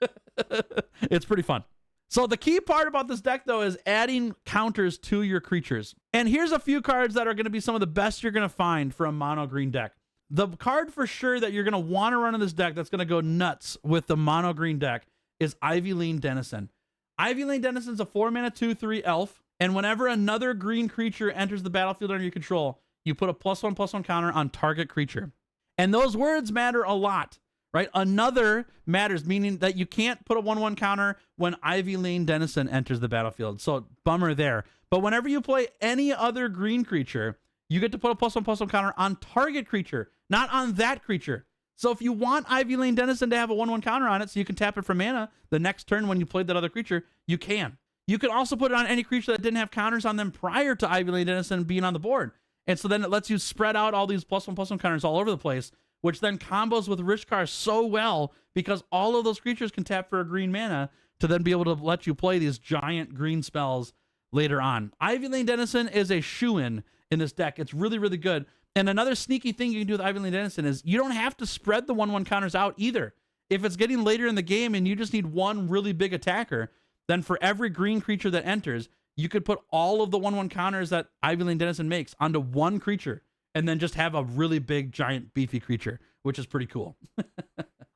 It's pretty fun. So the key part about this deck, though, is adding counters to your creatures. And here's a few cards that are going to be some of the best you're going to find for a mono green deck. The card for sure that you're going to want to run in this deck that's going to go nuts with the mono green deck is Ivy-Lane Denizen. Ivy-Lane Denizen is a 4-mana 2/3 elf, and whenever another green creature enters the battlefield under your control, you put a +1/+1 counter on target creature. And those words matter a lot. right? Another matters, meaning that you can't put a 1/1 counter when Ivy Lane Denizen enters the battlefield. So bummer there. But whenever you play any other green creature, you get to put a +1/+1 counter on target creature, not on that creature. So if you want Ivy Lane Denizen to have a 1/1 counter on it so you can tap it for mana the next turn when you played that other creature, you can. You can also put it on any creature that didn't have counters on them prior to Ivy Lane Denizen being on the board. And so then it lets you spread out all these +1/+1 counters all over the place, which then combos with Rishkar so well because all of those creatures can tap for a green mana to then be able to let you play these giant green spells later on. Ivy Lane Denizen is a shoo-in in this deck. It's really, really good. And another sneaky thing you can do with Ivy Lane Denizen is you don't have to spread the 1/1 counters out either. If it's getting later in the game and you just need one really big attacker, then for every green creature that enters, you could put all of the 1/1 counters that Ivy Lane Denizen makes onto one creature and then just have a really big, giant, beefy creature, which is pretty cool.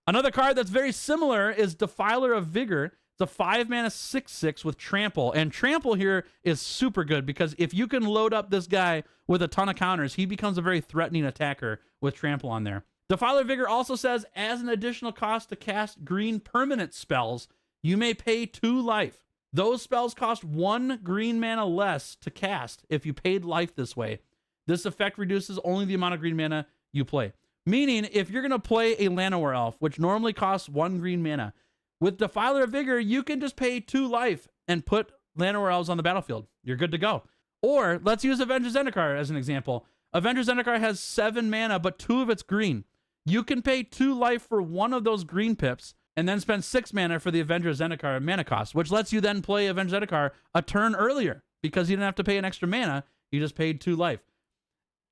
Another card that's very similar is Defiler of Vigor. It's a 5-mana 6/6 with Trample. And Trample here is super good because if you can load up this guy with a ton of counters, he becomes a very threatening attacker with Trample on there. Defiler of Vigor also says, as an additional cost to cast green permanent spells, you may pay 2 life. Those spells cost 1 green mana less to cast if you paid life this way. This effect reduces only the amount of green mana you play. Meaning, if you're going to play a Llanowar Elf, which normally costs 1 green mana, with Defiler of Vigor, you can just pay 2 life and put Llanowar Elves on the battlefield. You're good to go. Or, let's use Avenger Zendikar as an example. Avenger Zendikar has 7 mana, but 2 of it's green. You can pay 2 life for one of those green pips, and then spend 6 mana for the Avenger Zendikar mana cost, which lets you then play Avenger Zendikar a turn earlier because you didn't have to pay an extra mana. You just paid 2 life.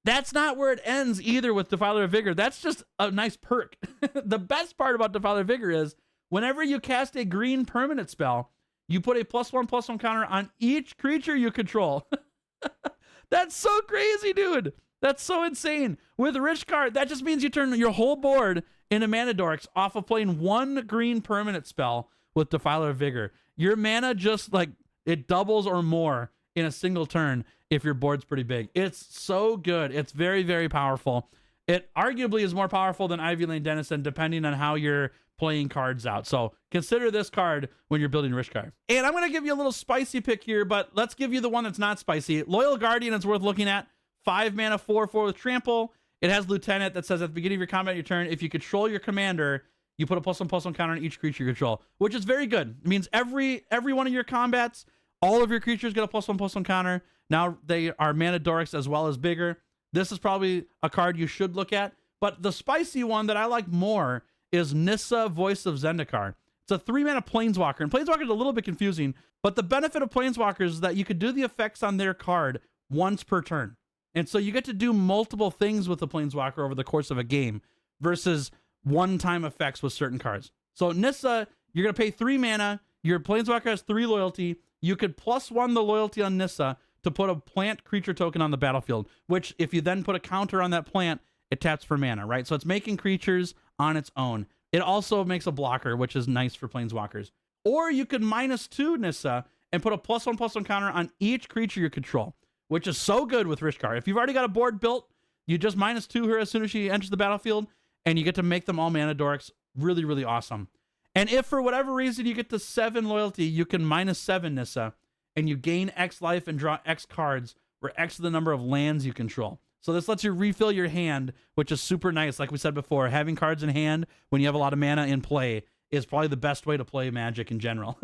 That's not where it ends either with Defiler of Vigor. That's just a nice perk. The best part about Defiler of Vigor is whenever you cast a green permanent spell, you put a +1/+1 counter on each creature you control. That's so crazy, dude. That's so insane. With Rishkar, that just means you turn your whole board into mana dorks off of playing 1 green permanent spell with Defiler of Vigor. Your mana just like it doubles or more in a single turn if your board's pretty big. It's so good. It's very, very powerful. It arguably is more powerful than Ivy Lane Denizen depending on how you're playing cards out. So consider this card when you're building Rishkar. And I'm going to give you a little spicy pick here, but let's give you the one that's not spicy. Loyal Guardian is worth looking at. 5 mana 4/4 with Trample. It has Lieutenant that says at the beginning of your combat your turn, if you control your commander, you put a +1/+1 counter on each creature you control, which is very good. It means every one of your combats, all of your creatures get a +1/+1 counter. Now they are mana dorks as well as bigger. This is probably a card you should look at. But the spicy one that I like more is Nissa, Voice of Zendikar. It's a 3-mana Planeswalker. And Planeswalker is a little bit confusing, but the benefit of Planeswalkers is that you could do the effects on their card once per turn. And so you get to do multiple things with the Planeswalker over the course of a game versus one-time effects with certain cards. So Nissa, you're going to pay 3 mana. Your Planeswalker has 3 loyalty. You could +1 the loyalty on Nissa to put a plant creature token on the battlefield, which if you then put a counter on that plant, it taps for mana, right? So it's making creatures on its own. It also makes a blocker, which is nice for Planeswalkers. Or you could -2 Nissa and put a +1/+1 counter on each creature you control, which is so good with Rishkar. If you've already got a board built, you just -2 her as soon as she enters the battlefield, and you get to make them all mana dorks. Really, really awesome. And if for whatever reason you get to 7 loyalty, you can -7 Nissa, and you gain X life and draw X cards, where X is the number of lands you control. So this lets you refill your hand, which is super nice. Like we said before, having cards in hand when you have a lot of mana in play is probably the best way to play Magic in general.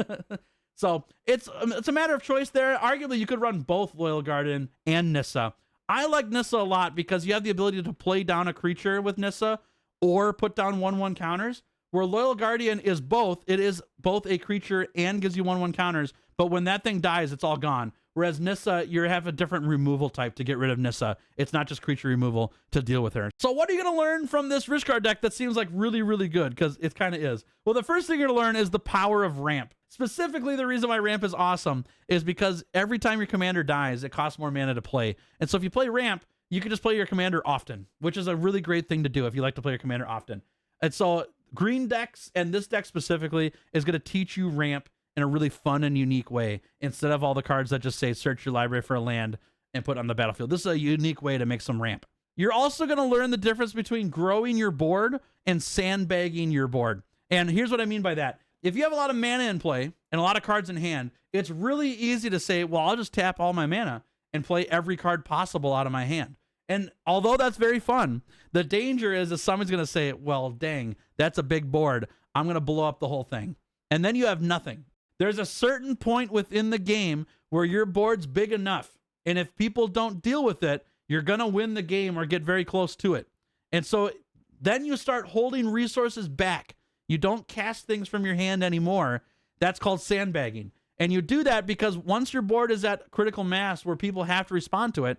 So it's a matter of choice there. Arguably, you could run both Loyal Guardian and Nissa. I like Nissa a lot because you have the ability to play down a creature with Nissa or put down 1/1 counters, where Loyal Guardian is both. It is both a creature and gives you 1/1 counters, but when that thing dies, it's all gone. Whereas Nissa, you have a different removal type to get rid of Nissa. It's not just creature removal to deal with her. So what are you going to learn from this Rishkar deck that seems like really, really good? Because it kind of is. Well, the first thing you're going to learn is the power of ramp. Specifically, the reason why ramp is awesome is because every time your commander dies, it costs more mana to play. And so if you play ramp, you can just play your commander often, which is a really great thing to do if you like to play your commander often. And so green decks, and this deck specifically, is going to teach you ramp in a really fun and unique way, instead of all the cards that just say search your library for a land and put it on the battlefield. This is a unique way to make some ramp. You're also going to learn the difference between growing your board and sandbagging your board. And here's what I mean by that. If you have a lot of mana in play and a lot of cards in hand, it's really easy to say, well, I'll just tap all my mana and play every card possible out of my hand. And although that's very fun, the danger is that someone's going to say, well, dang, that's a big board. I'm going to blow up the whole thing. And then you have nothing. There's a certain point within the game where your board's big enough. And if people don't deal with it, you're going to win the game or get very close to it. And so then you start holding resources back. You don't cast things from your hand anymore. That's called sandbagging. And you do that because once your board is at critical mass where people have to respond to it,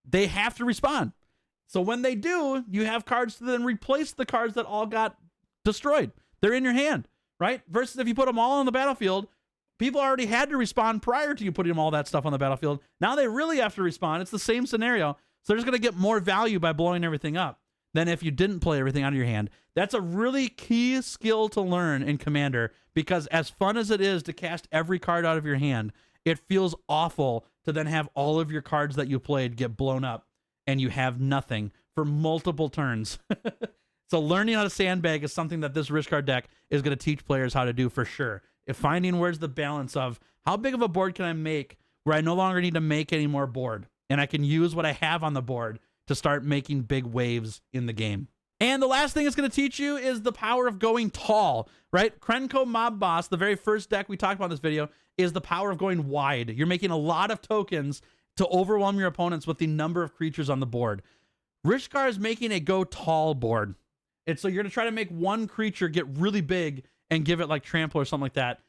they have to respond. So when they do, you have cards to then replace the cards that all got destroyed. They're in your hand, right? Versus if you put them all on the battlefield, people already had to respond prior to you putting all that stuff on the battlefield. Now they really have to respond. It's the same scenario. So they're just going to get more value by blowing everything up than if you didn't play everything out of your hand. That's a really key skill to learn in Commander, because as fun as it is to cast every card out of your hand, it feels awful to then have all of your cards that you played get blown up and you have nothing for multiple turns. So learning how to sandbag is something that this Rishkar deck is going to teach players how to do for sure. If finding where's the balance of how big of a board can I make where I no longer need to make any more board and I can use what I have on the board to start making big waves in the game. And the last thing it's going to teach you is the power of going tall, right? Krenko Mob Boss, the very first deck we talked about in this video, is the power of going wide. You're making a lot of tokens to overwhelm your opponents with the number of creatures on the board. Rishkar is making a go tall board. And so you're going to try to make one creature get really big and give it like trample or something like that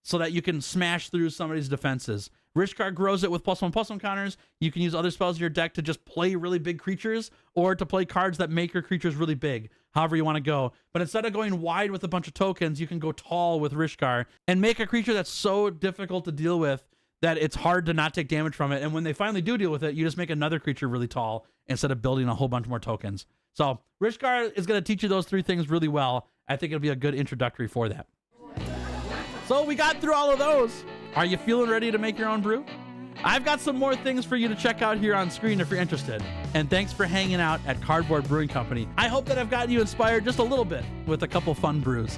so that you can smash through somebody's defenses. Rishkar grows it with +1/+1 counters. You can use other spells in your deck to just play really big creatures or to play cards that make your creatures really big, however you want to go. But instead of going wide with a bunch of tokens, you can go tall with Rishkar and make a creature that's so difficult to deal with that it's hard to not take damage from it. And when they finally do deal with it, you just make another creature really tall instead of building a whole bunch more tokens. So Rishkar is going to teach you those three things really well. I think it'll be a good introductory for that. So we got through all of those. Are you feeling ready to make your own brew? I've got some more things for you to check out here on screen if you're interested. And thanks for hanging out at Cardboard Brewing Company. I hope that I've gotten you inspired just a little bit with a couple fun brews.